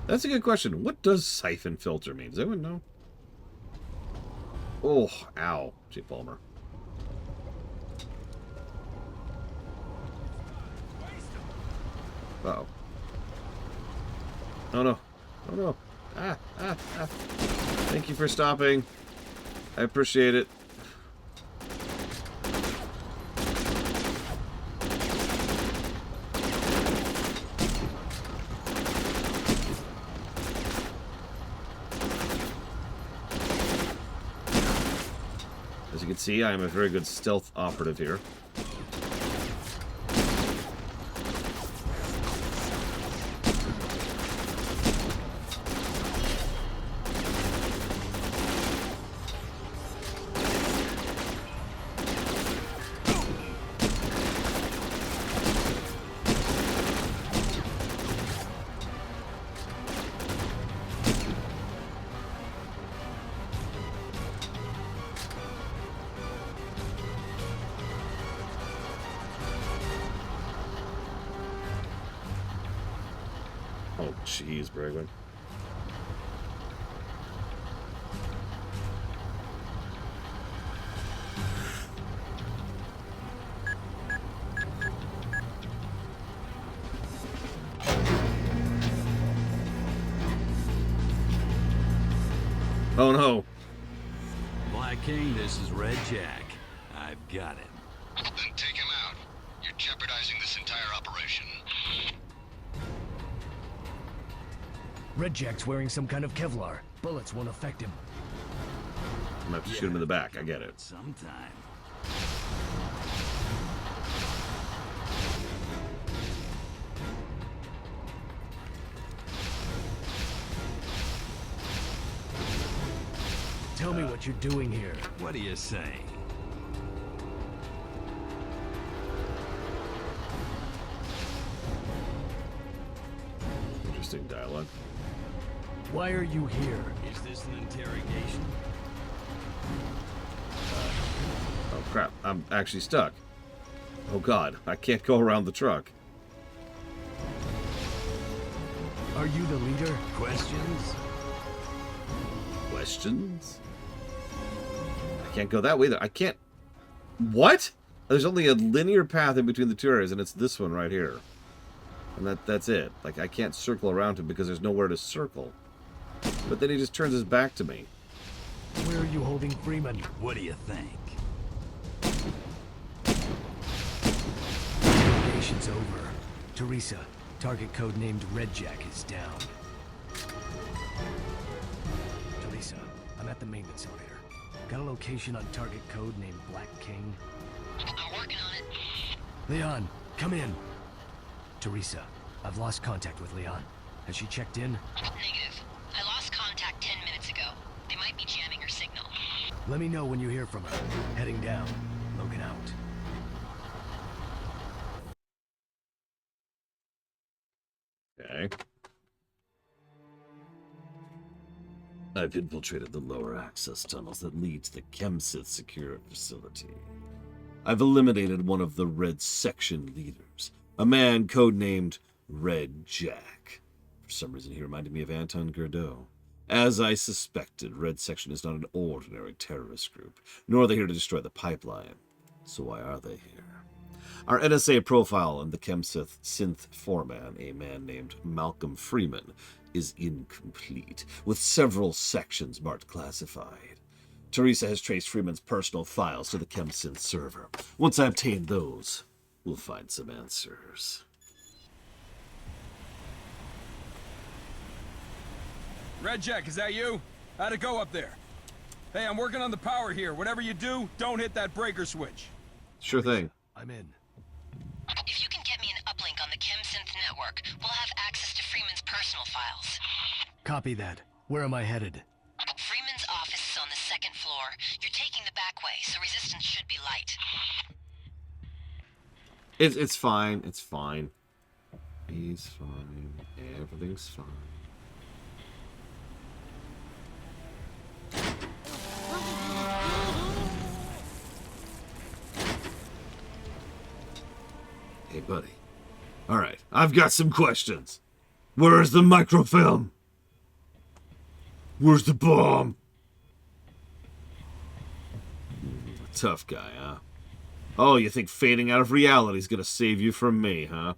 That's a good question. What does Siphon Filter mean? Does anyone know? Oh, ow. Gee, Palmer. Uh-oh. Oh no. Oh no. Ah. Thank you for stopping. I appreciate it. As you can see, I am a very good stealth operative here. Oh, jeez, Bregman. Oh no. Black King, this is Red Jack. I've got him. Then take him out. You're jeopardizing this entire operation. Red Jack's wearing some kind of Kevlar. Bullets won't affect him. I'm gonna have to shoot him in the back. I get it. Sometime. Tell me what you're doing here. What do you say? Interesting dialogue. Why are you here? Is this an interrogation? Oh crap, I'm actually stuck. Oh god, I can't go around the truck. Are you the leader? Questions? Questions? I can't go that way either. I can't... What? There's only a linear path in between the two areas, and it's this one right here. And that's it. Like, I can't circle around him because there's nowhere to circle. But then he just turns his back to me. Where are you holding Freeman? What do you think? Interrogation's over. Teresa, target code named Red Jack is down. Teresa, I'm at the maintenance elevator. Got a location on target code named Black King? I'm working on it. Leon, come in. Teresa, I've lost contact with Leon. Has she checked in? Negative. I lost contact 10 minutes ago. They might be jamming her signal. Let me know when you hear from her. Heading down. Logan out. Okay. I've infiltrated the lower access tunnels that lead to the Chemsith secure facility. I've eliminated one of the Red Section leaders, a man codenamed Red Jack. For some reason, he reminded me of Anton Gerdau. As I suspected, Red Section is not an ordinary terrorist group, nor are they here to destroy the pipeline. So why are they here? Our NSA profile on the Chemsith synth foreman, a man named Malcolm Freeman, is incomplete, with several sections marked classified. Teresa has traced Freeman's personal files to the Chemsynth server. Once I obtain those, we'll find some answers. Red Jack, is that you? How'd it go up there? Hey, I'm working on the power here. Whatever you do, don't hit that breaker switch. Sure thing. I'm in. If you can get me an uplink on the ChemSynth network, we'll have access to Freeman's personal files. Copy that. Where am I headed? Freeman's office is on the second floor. You're taking the back way, so resistance should be light. It's fine. It's fine. He's fine. Everything's fine. Hey, buddy. All right, I've got some questions. Where's the microfilm? Where's the bomb? Tough guy, huh? Oh, you think fading out of reality is gonna save you from me, huh?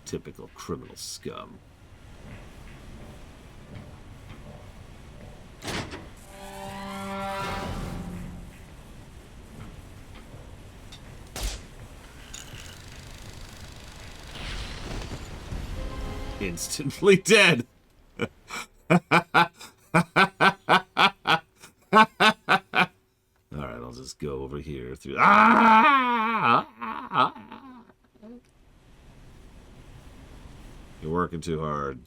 Typical criminal scum. Instantly dead. Alright, I'll just go over here through... You're working too hard.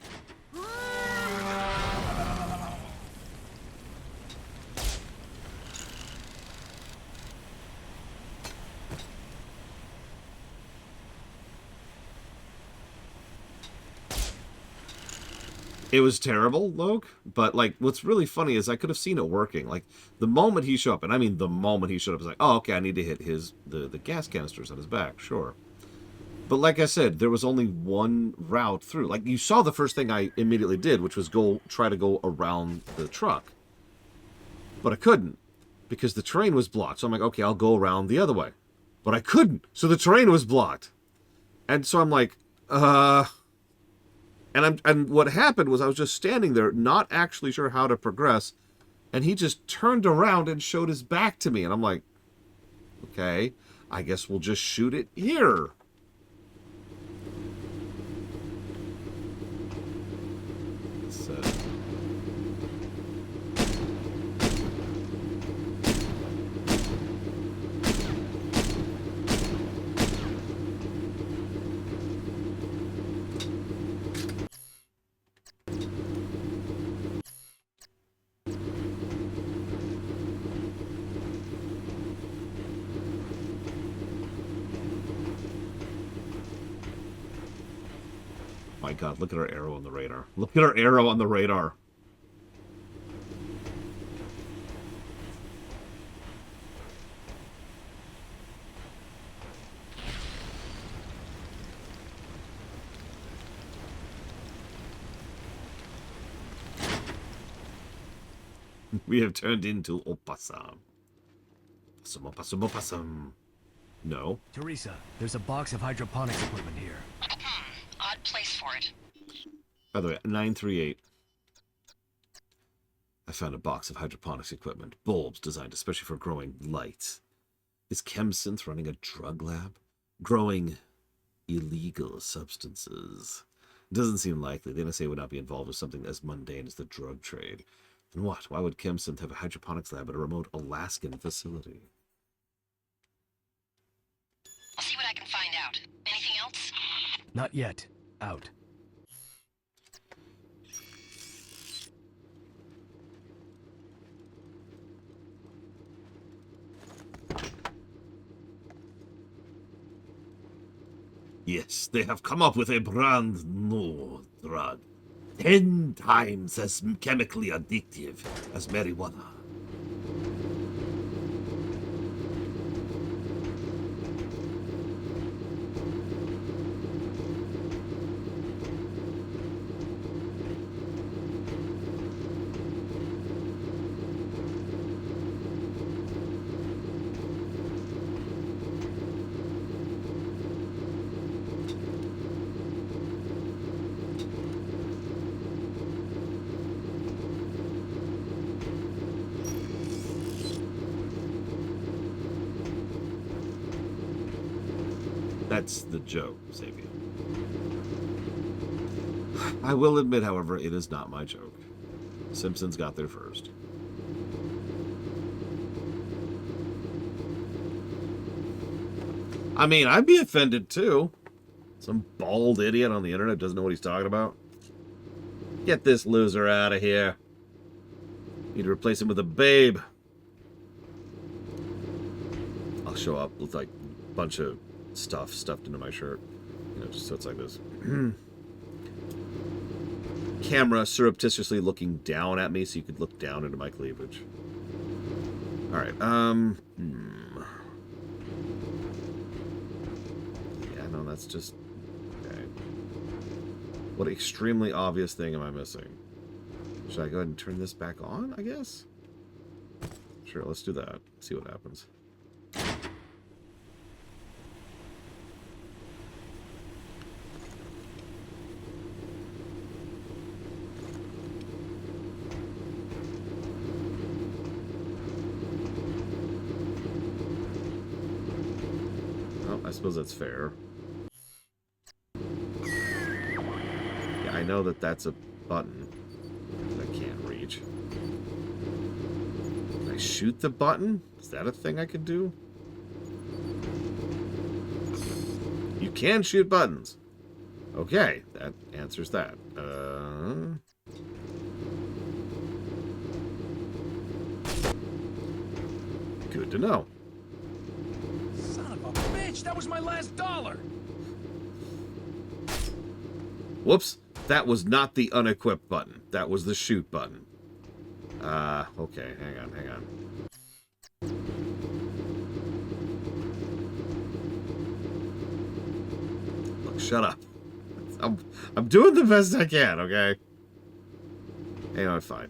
It was terrible, Loke, but, like, what's really funny is I could have seen it working. Like, the moment he showed up, and I mean the moment he showed up, I was like, oh, okay, I need to hit the gas canisters on his back, sure. But like I said, there was only one route through. Like, you saw the first thing I immediately did, which was try to go around the truck. But I couldn't, because the terrain was blocked. So I'm like, okay, I'll go around the other way. But I couldn't, so the terrain was blocked. And so I'm like, And what happened was I was just standing there, not actually sure how to progress, and he just turned around and showed his back to me. And I'm like, okay, I guess we'll just shoot it here. My God, look at our arrow on the radar. Look at our arrow on the radar. We have turned into opossum. Opossum. No. Teresa, there's a box of hydroponics equipment here. Odd place for it. By the way, 938. I found a box of hydroponics equipment. Bulbs designed especially for growing lights. Is ChemSynth running a drug lab? Growing illegal substances? Doesn't seem likely. The NSA would not be involved with something as mundane as the drug trade. And what? Why would ChemSynth have a hydroponics lab at a remote Alaskan facility? I'll see what I can find out. Anything else? Not yet. Out. Yes, they have come up with a brand new drug. 10 times as chemically addictive as marijuana. That's the joke, Xavier. I will admit, however, it is not my joke. Simpsons got there first. I mean, I'd be offended too. Some bald idiot on the internet doesn't know what he's talking about. Get this loser out of here. Need to replace him with a babe. I'll show up with like a bunch of stuff stuffed into my shirt. You know, just so it's like this. Camera surreptitiously looking down at me so you could look down into my cleavage. Alright, Yeah, no, that's just... Okay. What extremely obvious thing am I missing? Should I go ahead and turn this back on, I guess? Sure, let's do that. See what happens. I suppose that's fair. Yeah, I know that that's a button that I can't reach. Can I shoot the button? Is that a thing I could do? You can shoot buttons. Okay, that answers that. Good to know. That was my last dollar. Whoops. That was not the unequipped button. That was the shoot button. Okay. Hang on. shut up. I'm doing the best I can, okay? You know, fine.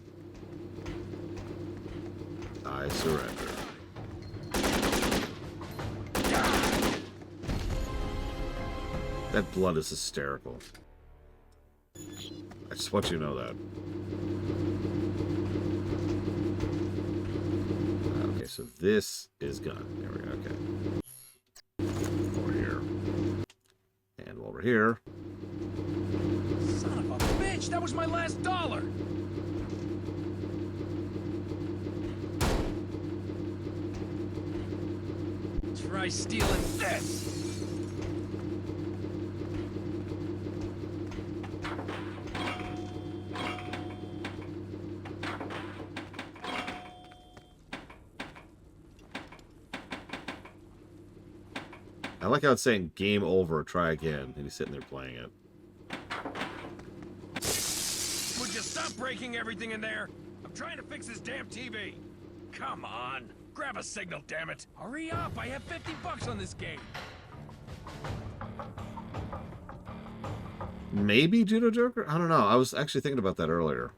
I surrender. That blood is hysterical. I just want you to know that. Okay, so this is gone. There we go, okay. Over here. And while we're here... Son of a bitch! That was my last dollar! Try stealing this! I like how it's saying game over, try again, and he's sitting there playing it. Would you stop breaking everything in there? I'm trying to fix this damn TV. Come on, grab a signal, damn it. Hurry up, I have $50 on this game. Maybe Judo Joker? I don't know. I was actually thinking about that earlier.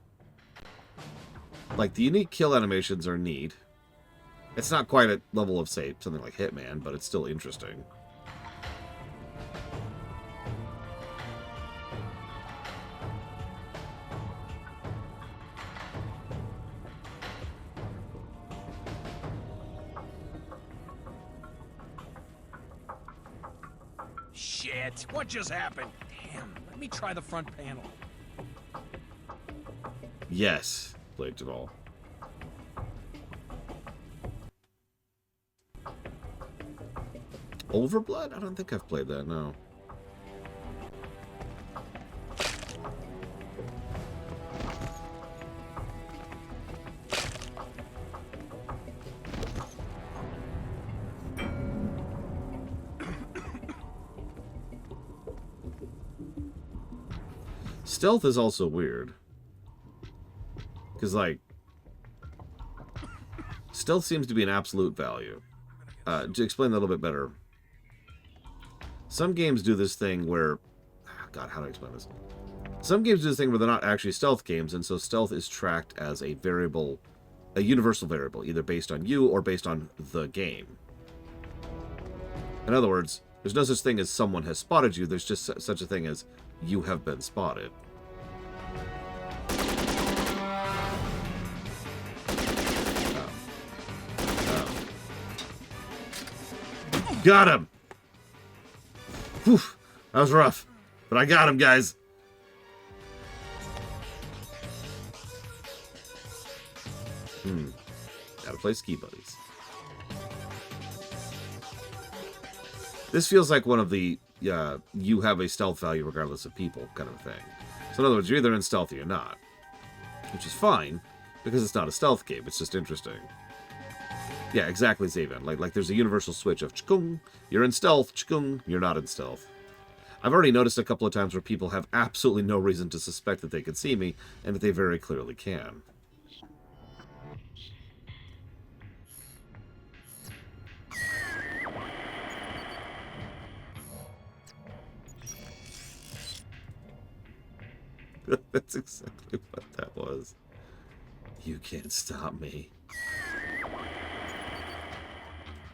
Like, the unique kill animations are neat. It's not quite at level of, say, something like Hitman, but it's still interesting. Shit, what just happened? Damn, let me try the front panel. Yes, Blade Javal. Overblood? I don't think I've played that, no. Stealth is also weird. Because, like, stealth seems to be an absolute value. To explain that a little bit better, some games do this thing where... God, how do I explain this? Some games do this thing where they're not actually stealth games, and so stealth is tracked as a variable, a universal variable, either based on you or based on the game. In other words, there's no such thing as someone has spotted you, there's just such a thing as you have been spotted. Got him! Whew, that was rough. But I got him, guys. Gotta play Ski Buddies. This feels like one of the, you have a stealth value regardless of people kind of thing. So in other words, you're either in stealth or you're not. Which is fine, because it's not a stealth game, it's just interesting. Yeah, exactly, Syphon. Like there's a universal switch of chkung, you're in stealth, chkung, you're not in stealth. I've already noticed a couple of times where people have absolutely no reason to suspect that they can see me, and that they very clearly can. That's exactly what that was. You can't stop me.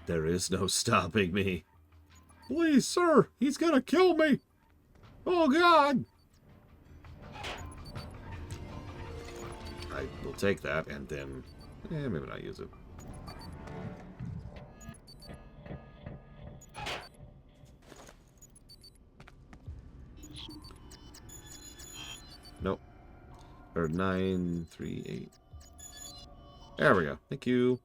There is no stopping me. Please, sir, he's gonna kill me. Oh, God. I will take that and then... maybe not use it. Nope. Or 9, 3, 8. There we go. Thank you.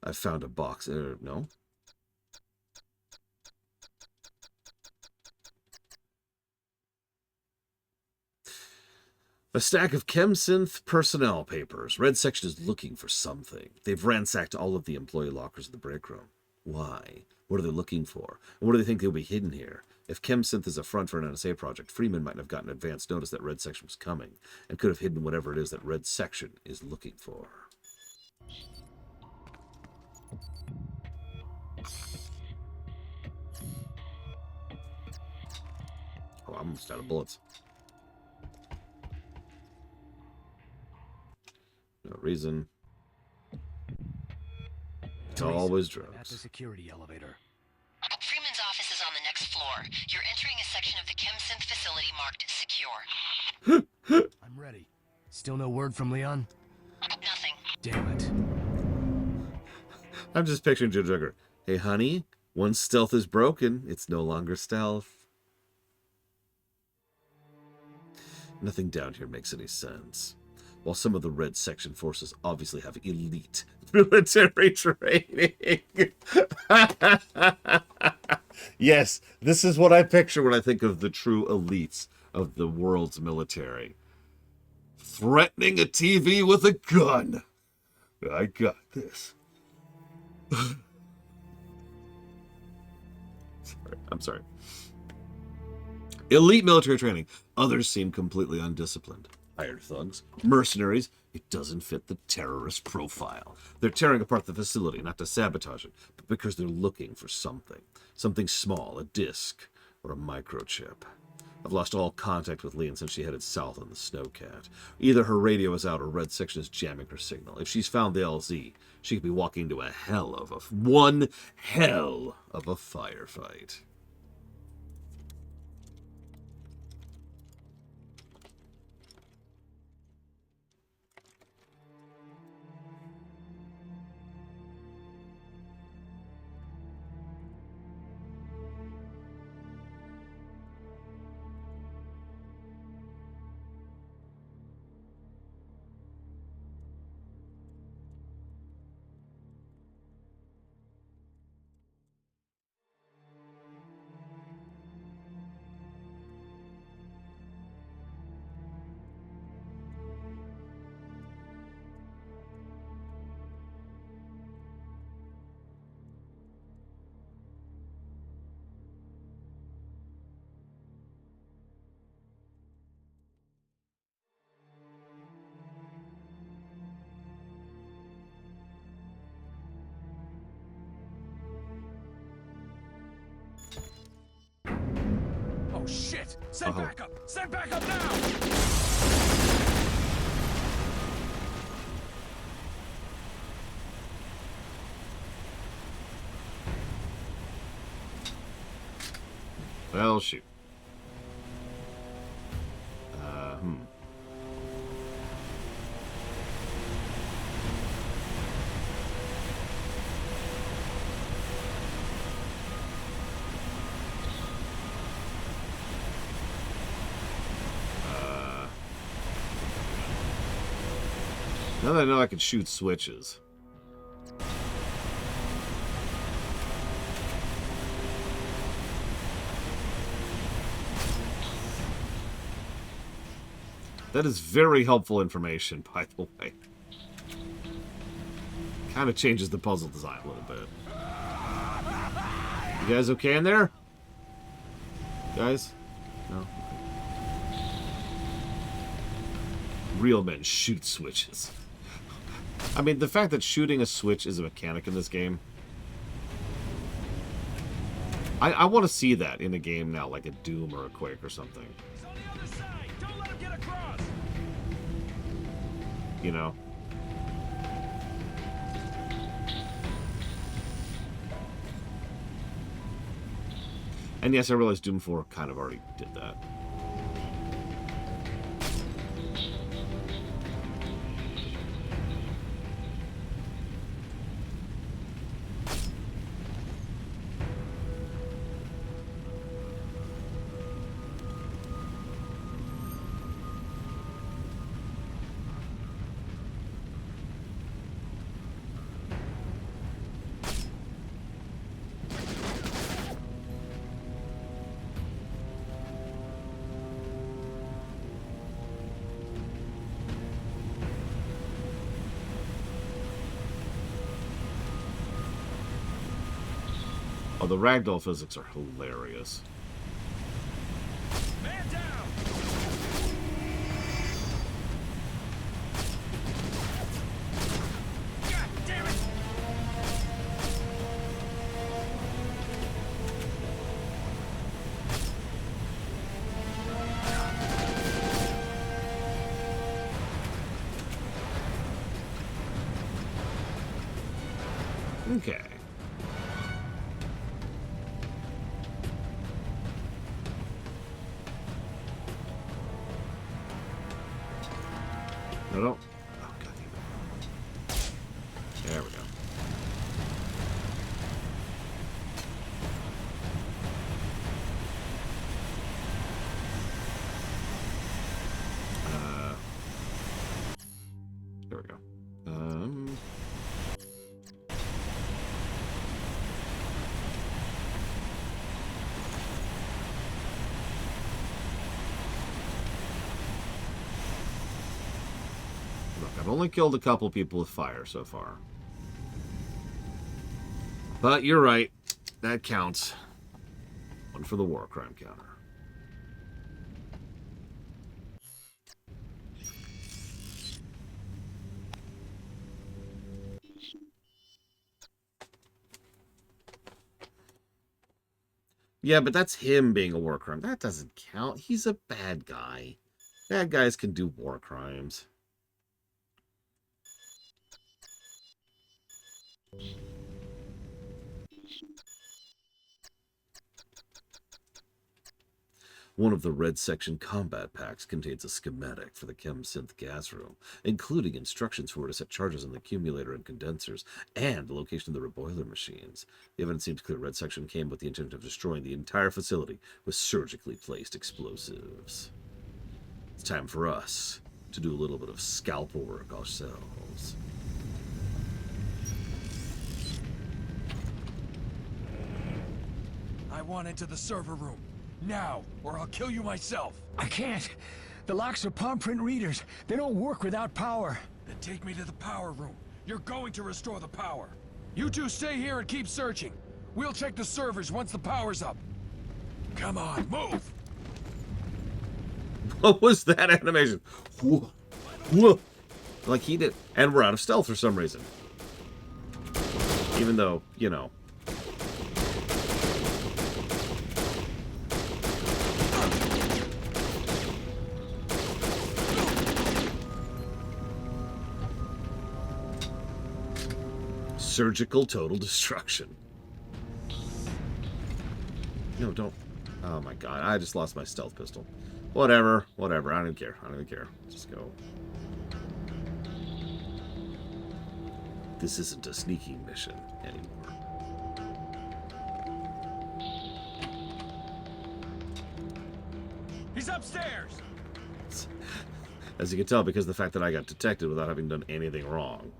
I found a box. No. A stack of ChemSynth personnel papers. Red Section is looking for something. They've ransacked all of the employee lockers in the break room. Why? What are they looking for? And what do they think they'll be hidden here? If ChemSynth is a front for an NSA project, Freeman might have gotten advance notice that Red Section was coming, and could have hidden whatever it is that Red Section is looking for. Oh, I'm almost out of bullets. No reason. It's Teresa, always I'm at the drugs. security elevator. Freeman's office is on the next floor. You're entering a section of the ChemSynth facility marked secure. I'm ready. Still no word from Leon? Nothing. Damn it. I'm just picturing Joe Jugger. Hey, honey, once stealth is broken, it's no longer stealth. Nothing down here makes any sense. While some of the Red Section forces obviously have elite military training. Yes, this is what I picture when I think of the true elites of the world's military. Threatening a TV with a gun. I got this. I'm sorry. Elite military training. Others seem completely undisciplined. Hired thugs, mercenaries. It doesn't fit the terrorist profile. They're tearing apart the facility, not to sabotage it, but because they're looking for something. Something small, a disc, or a microchip. I've lost all contact with Leon since she headed south on the Snowcat. Either her radio is out or Red Section is jamming her signal. If she's found the LZ, she could be walking into one hell of a firefight. Oh shit! Send back up! Send back up now! Well, shoot. Now that I know I can shoot switches. That is very helpful information, by the way. Kind of changes the puzzle design a little bit. You guys okay in there? Guys? No? Real men shoot switches. I mean, the fact that shooting a switch is a mechanic in this game. I want to see that in a game now, like a Doom or a Quake or something. He's on the other side! Don't let him get across! You know? And yes, I realize Doom 4 kind of already did that. Oh, the ragdoll physics are hilarious. Man down! God damn it! Okay. No, don't. Oh, God damn it. There we go. There we go. Look, I've only killed a couple people with fire so far. But you're right. That counts. One for the war crime counter. Yeah, but that's him being a war crime. That doesn't count. He's a bad guy. Bad guys can do war crimes. One of the red section combat packs contains a schematic for the chem-synth gas room, including instructions for where to set charges on the accumulator and condensers, and the location of the reboiler machines. The evidence seems clear. Red section came with the intent of destroying the entire facility with surgically placed explosives. It's time for us to do a little bit of scalpel work ourselves. I want into the server room. Now, or I'll kill you myself. I can't. The locks are palm print readers. They don't work without power. Then take me to the power room. You're going to restore the power. You two stay here and keep searching. We'll check the servers once the power's up. Come on, move! What was that animation? Whoa. Whoa. Like he did. And we're out of stealth for some reason. Even though, you know. Surgical total destruction. No, don't. Oh my god, I just lost my stealth pistol. Whatever, whatever. I don't even care. I don't even care. Just go. This isn't a sneaking mission anymore. He's upstairs! As you can tell, because of the fact that I got detected without having done anything wrong.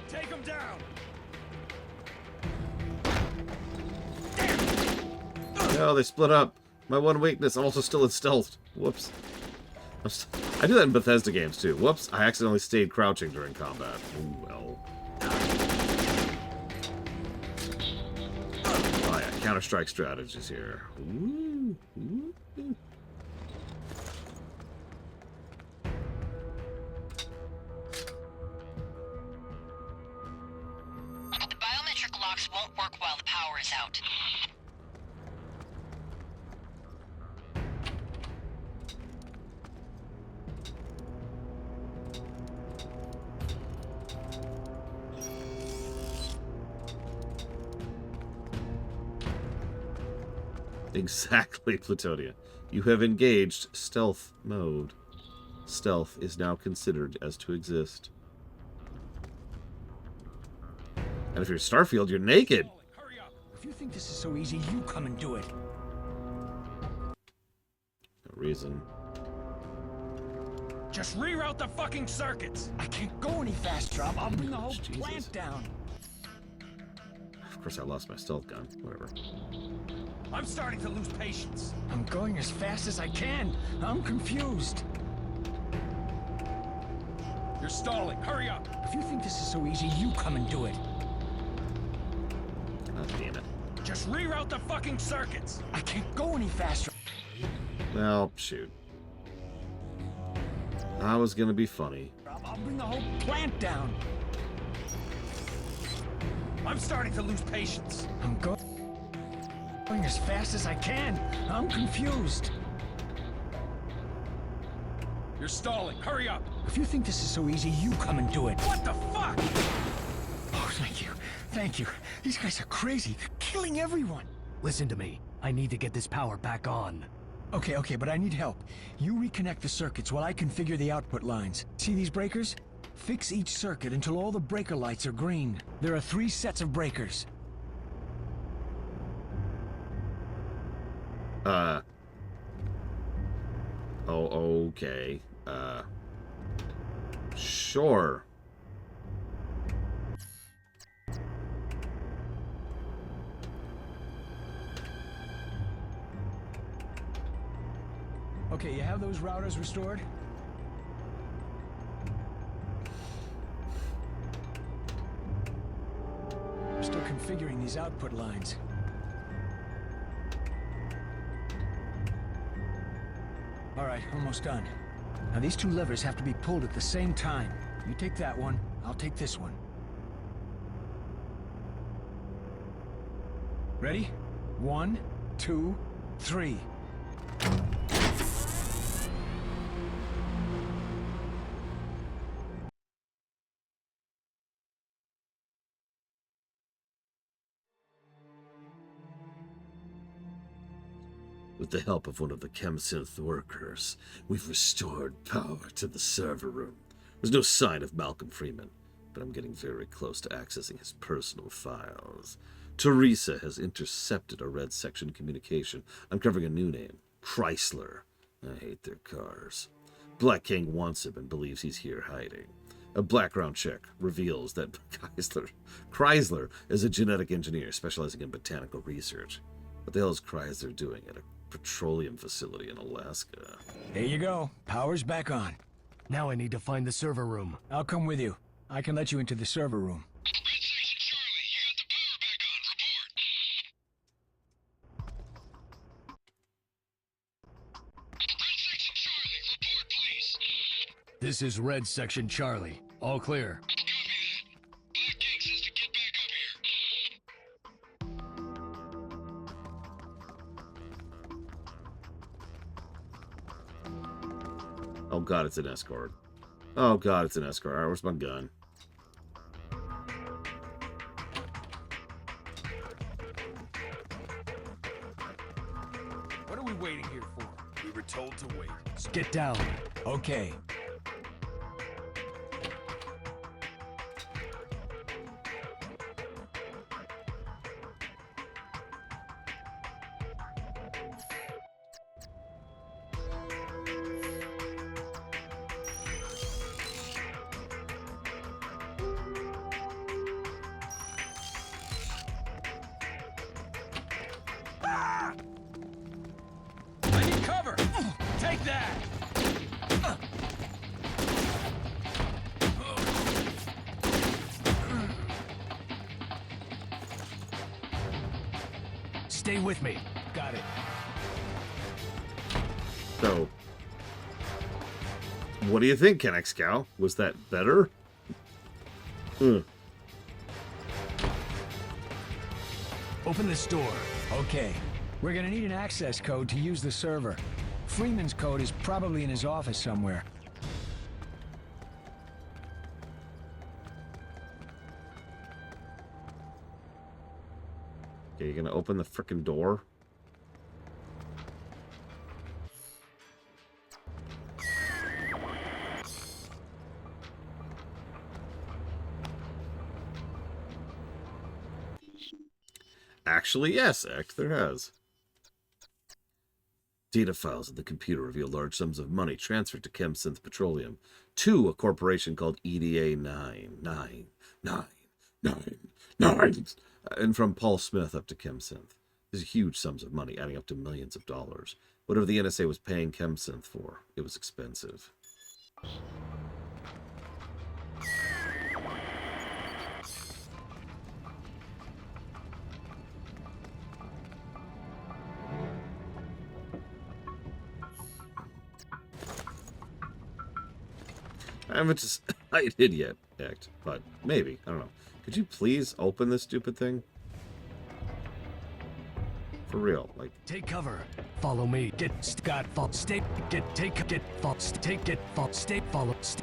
Take him down! No, they split up. My one weakness, I'm also still in stealth. Whoops. I do that in Bethesda games, too. Whoops, I accidentally stayed crouching during combat. Ooh, well. Oh, yeah, Counter-Strike strategies here. Ooh, ooh, ooh. The biometric locks won't work while the power is out. Exactly, Plutonia. You have engaged stealth mode. Stealth is now considered as to exist. And if you're Starfield, you're naked. If you think this is so easy, you come and do it. No reason. Just reroute the fucking circuits! I can't go any faster. I'll bring the whole Jesus. plant down. Of course, I lost my stealth gun. Whatever. I'm starting to lose patience. I'm going as fast as I can. I'm confused. You're stalling. Hurry up! If you think this is so easy, you come and do it. Oh, damn it. Just reroute the fucking circuits! I can't go any faster. Well, shoot. I was gonna be funny. I'll bring the whole plant down. I'm starting to lose patience. I'm going as fast as I can. I'm confused. You're stalling. Hurry up. If you think this is so easy, you come and do it. What the fuck? Oh, thank you. Thank you. These guys are crazy. They're killing everyone. Listen to me. I need to get this power back on. Okay, but I need help. You reconnect the circuits while I configure the output lines. See these breakers? Fix each circuit until all the breaker lights are green. There are 3 sets of breakers. Oh, okay. Sure. Okay, you have those routers restored? I'm still configuring these output lines. All right, almost done. Now these 2 levers have to be pulled at the same time. You take that one, I'll take this one. Ready? 1, 2, 3. With the help of one of the ChemSynth workers, we've restored power to the server room. There's no sign of Malcolm Freeman, but I'm getting very close to accessing his personal files. Teresa has intercepted a red section communication, uncovering a new name, Chrysler. I hate their cars. Black King wants him and believes he's here hiding. A background check reveals that Chrysler is a genetic engineer specializing in botanical research. What the hell is Chrysler doing at a petroleum facility in Alaska? There you go. Power's back on. Now I need to find the server room. I'll come with you. I can let you into the server room. Red Section Charlie, you got the power back on. Report. Red Section Charlie, report, please. This is Red Section Charlie. All clear. Copy that. Black King says to get back up here. Oh god, it's an escort. Oh god, it's an escort. Alright, where's my gun? What are we waiting here for? We were told to wait. Get down. Okay. I need cover! Take that! Stay with me. Got it. So, what do you think, Kennex Cow? Was that better? Open this door. Okay. We're gonna need an access code to use the server. Freeman's code is probably in his office somewhere. Okay, you gonna open the frickin' door? Actually, yes, X, there has. Data files in the computer reveal large sums of money transferred to ChemSynth Petroleum to a corporation called EDA 99999, and from Paul Smith up to ChemSynth. These are huge sums of money, adding up to millions of dollars. Whatever the NSA was paying ChemSynth for, it was expensive. I haven't decided yet, Act, but maybe. I don't know. Could you please open this stupid thing? For real, like. Take cover. Follow me. Stay. Follow.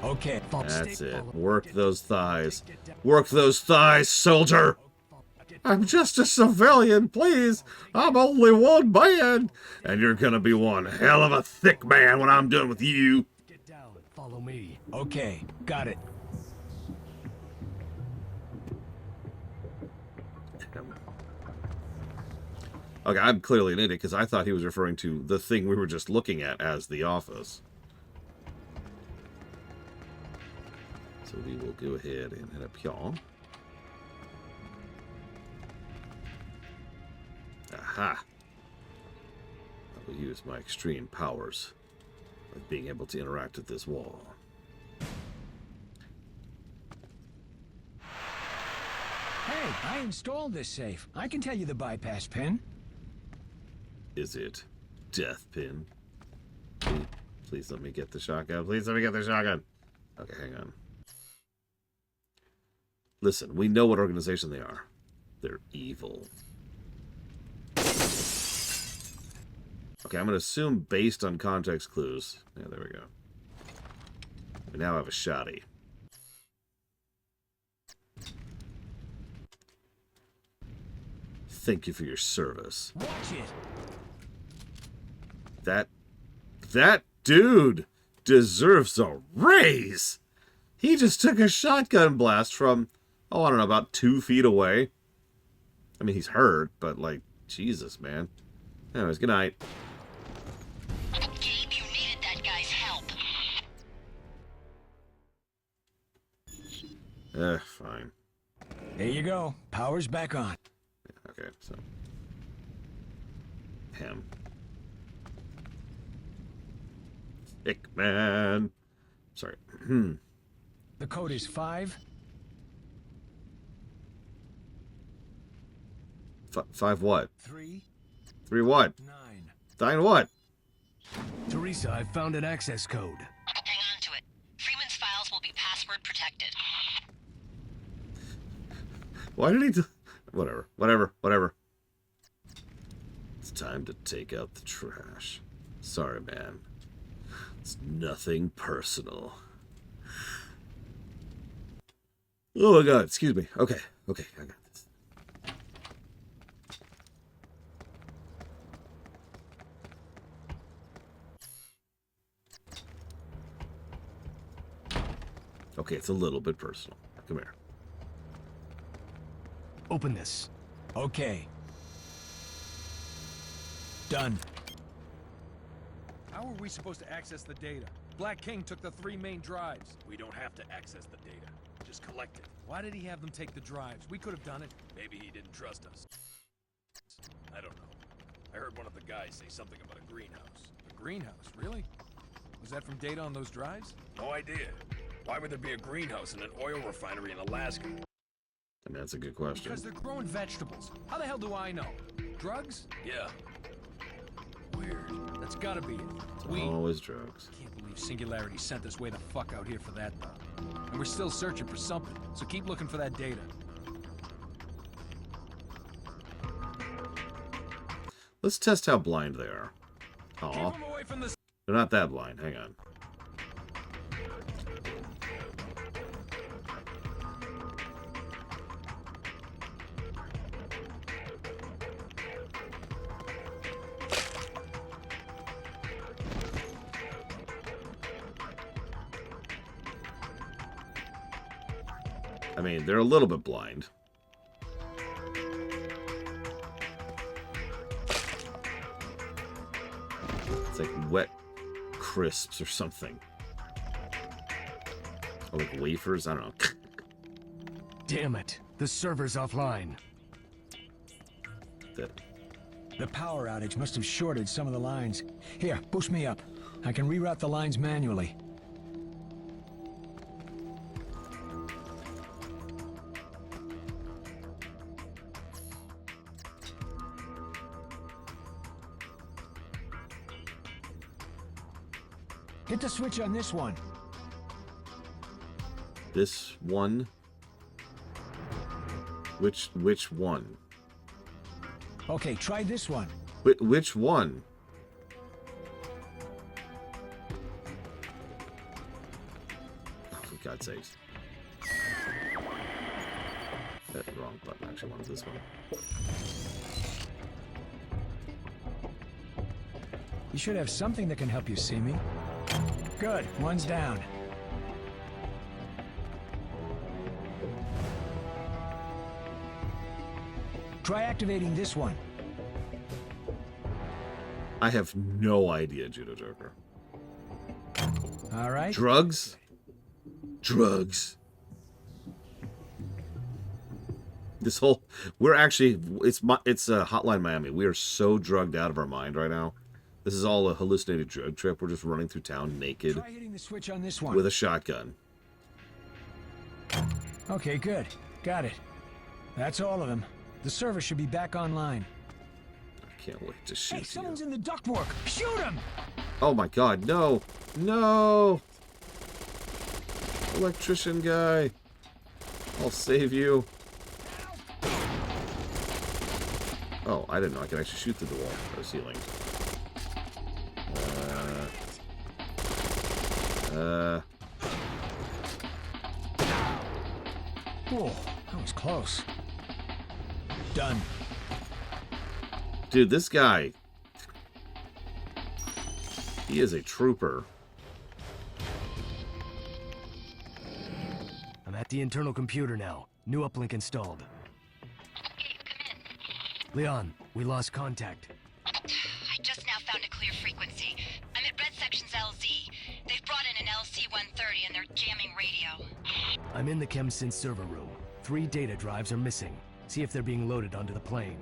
Okay. That's it. Work those thighs. Work those thighs, soldier! I'm just a civilian, please. I'm only one man. And you're gonna be one hell of a thick man when I'm done with you. Get down. Follow me. Okay. Got it. Okay, I'm clearly an idiot because I thought he was referring to the thing we were just looking at as the office. So we will go ahead and head up here. Aha! I will use my extreme powers of being able to interact with this wall. Hey, I installed this safe. I can tell you the bypass pin. Is it death pin? Please let me get the shotgun. Please let me get the shotgun. Okay, hang on. Listen, we know what organization they are. They're evil. Okay, I'm going to assume based on context clues. Yeah, there we go. We now have a shotty. Thank you for your service. Watch it. That dude deserves a raise. He just took a shotgun blast from, oh, I don't know, about 2 feet away. I mean, he's hurt, but like, Jesus, man. Anyways, good night. Gabe, you needed that guy's help. Fine. There you go. Power's back on. Okay, so. Him. Thick man. Sorry. The code is 5. 5 what? 3. 3 what? 9. 9 what? Teresa, I found an access code. Hang on to it. Freeman's files will be password protected. Why did he do... Whatever. It's time to take out the trash. Sorry, man. It's nothing personal. Oh my god, excuse me. Okay, I got this. Okay, it's a little bit personal. Come here. Open this. Okay. Done. How are we supposed to access the data? Black King took the 3 main drives. We don't have to access the data. Just collect it. Why did he have them take the drives? We could have done it. Maybe he didn't trust us. I don't know. I heard one of the guys say something about a greenhouse. A greenhouse? Really? Was that from data on those drives? No idea. Why would there be a greenhouse in an oil refinery in Alaska? And that's a good question. Because they're growing vegetables. How the hell do I know? Drugs? Yeah. Weird. That's gotta be it. It's always drugs. Can't believe Singularity sent us way the fuck out here for that, though. And we're still searching for something, so keep looking for that data. Let's test how blind they are. Aw. Keep them away from the... They're not that blind. Hang on. I mean, they're a little bit blind. It's like wet crisps or something. Or like wafers, I don't know. Damn it. The server's offline. The power outage must have shorted some of the lines. Here, push me up. I can reroute the lines manually. Hit the switch on this one. This one? Which one? Okay, try this one. Which one? Oh, for God's sakes. That wrong button. Actually, wanted this one. You should have something that can help you see me. Good, one's down. Try activating this one. I have no idea, Judo Joker. All right. Drugs? Drugs. This whole... We're actually... It's Hotline Miami. We are so drugged out of our mind right now. This is all a hallucinated drug trip. We're just running through town naked. Try hitting the switch on this one. With a shotgun. Okay, good. Got it. That's all of them. The server should be back online. I can't wait to shoot you. Someone's in the ductwork. Shoot him! Oh my God, no! No! Electrician guy. I'll save you. Oh, I didn't know I could actually shoot through the wall or ceiling. Oh, that was close. Done. Dude, this guy... He is a trooper. I'm at the internal computer now. New uplink installed. Leon, we lost contact. I just now found a clear frequency. I'm at Red Section's LZ. They've brought in an LC-130 and they're jamming radio. I'm in the ChemSynth server room. 3 data drives are missing. See if they're being loaded onto the plane.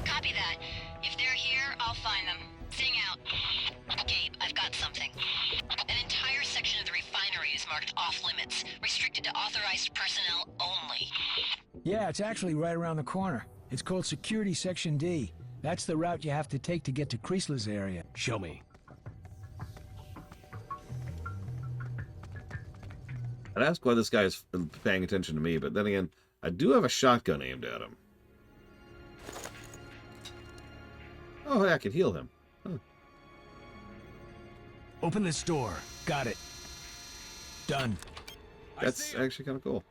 Copy that. If they're here, I'll find them. Sing out. Gabe, I've got something. An entire section of the refinery is marked off-limits, restricted to authorized personnel only. Yeah, it's actually right around the corner. It's called Security Section D. That's the route you have to take to get to Kreisler's area. Show me. I'd ask why this guy is paying attention to me, but then again, I do have a shotgun aimed at him. Oh, hey, I could heal him. Huh. Open this door. Got it. Done. That's actually kind of cool.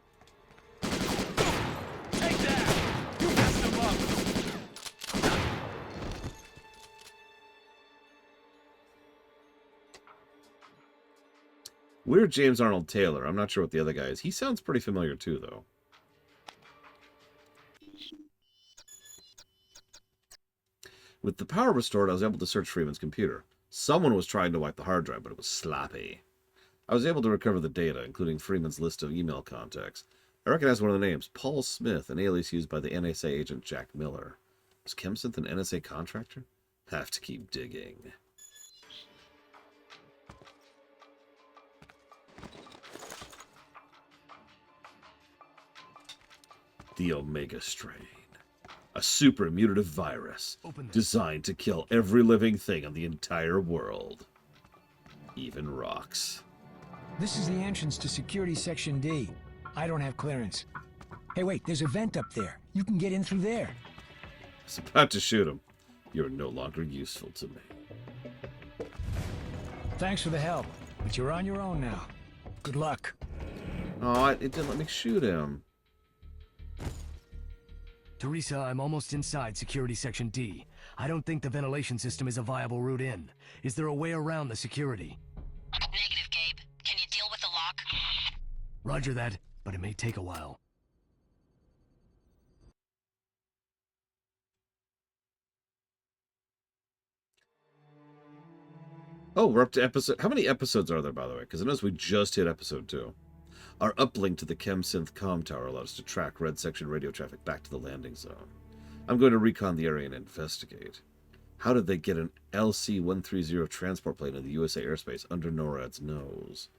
Take that! You messed him up! We're James Arnold Taylor. I'm not sure what the other guy is. He sounds pretty familiar too, though. With the power restored, I was able to search Freeman's computer. Someone was trying to wipe the hard drive, but it was sloppy. I was able to recover the data, including Freeman's list of email contacts. I recognize one of the names, Paul Smith, an alias used by the NSA agent Jack Miller. Was ChemSynth an NSA contractor? Have to keep digging. The Omega strain. A super mutative virus designed to kill every living thing on the entire world. Even rocks. This is the entrance to Security Section D. I don't have clearance. Hey, wait, there's a vent up there. You can get in through there. I was about to shoot him. You're no longer useful to me. Thanks for the help, but you're on your own now. Good luck. Oh, it didn't let me shoot him. Teresa, I'm almost inside Security Section D. I don't think the ventilation system is a viable route in. Is there a way around the security? Negative, Gabe. Can you deal with the lock? Roger that, but it may take a while. Oh, we're up to episode... How many episodes are there, by the way? Because I noticed we just hit episode 2. Our uplink to the ChemSynth comm tower allowed us to track Red Section radio traffic back to the landing zone. I'm going to recon the area and investigate. How did they get an LC-130 transport plane in the USA airspace under NORAD's nose?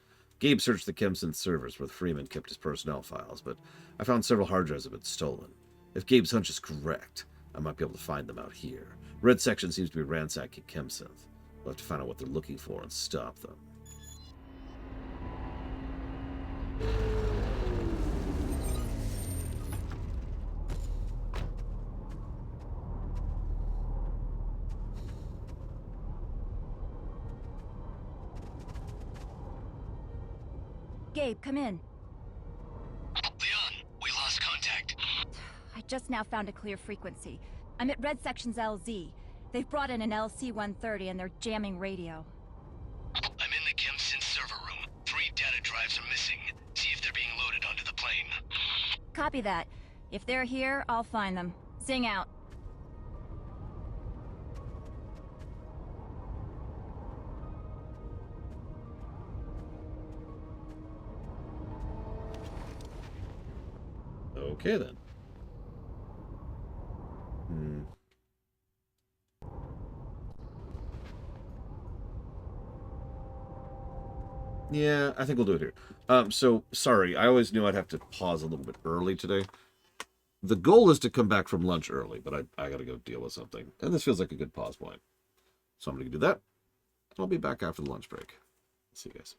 Gabe searched the ChemSynth servers where Freeman kept his personnel files, but I found several hard drives have been stolen. If Gabe's hunch is correct, I might be able to find them out here. Red Section seems to be ransacking ChemSynth. We'll have to find out what they're looking for and stop them. Gabe, come in. Leon, we lost contact. I just now found a clear frequency. I'm at Red Section's LZ. They've brought in an LC-130 and they're jamming radio. I'm in the ChemSynth server room. 3 data drives are missing. See if they're being loaded onto the plane. Copy that. If they're here, I'll find them. Zing out. Okay, then. Yeah, I think we'll do it here. So, sorry, I always knew I'd have to pause a little bit early today. The goal is to come back from lunch early, but I gotta go deal with something. And this feels like a good pause point. So I'm gonna do that. I'll be back after the lunch break. See you guys.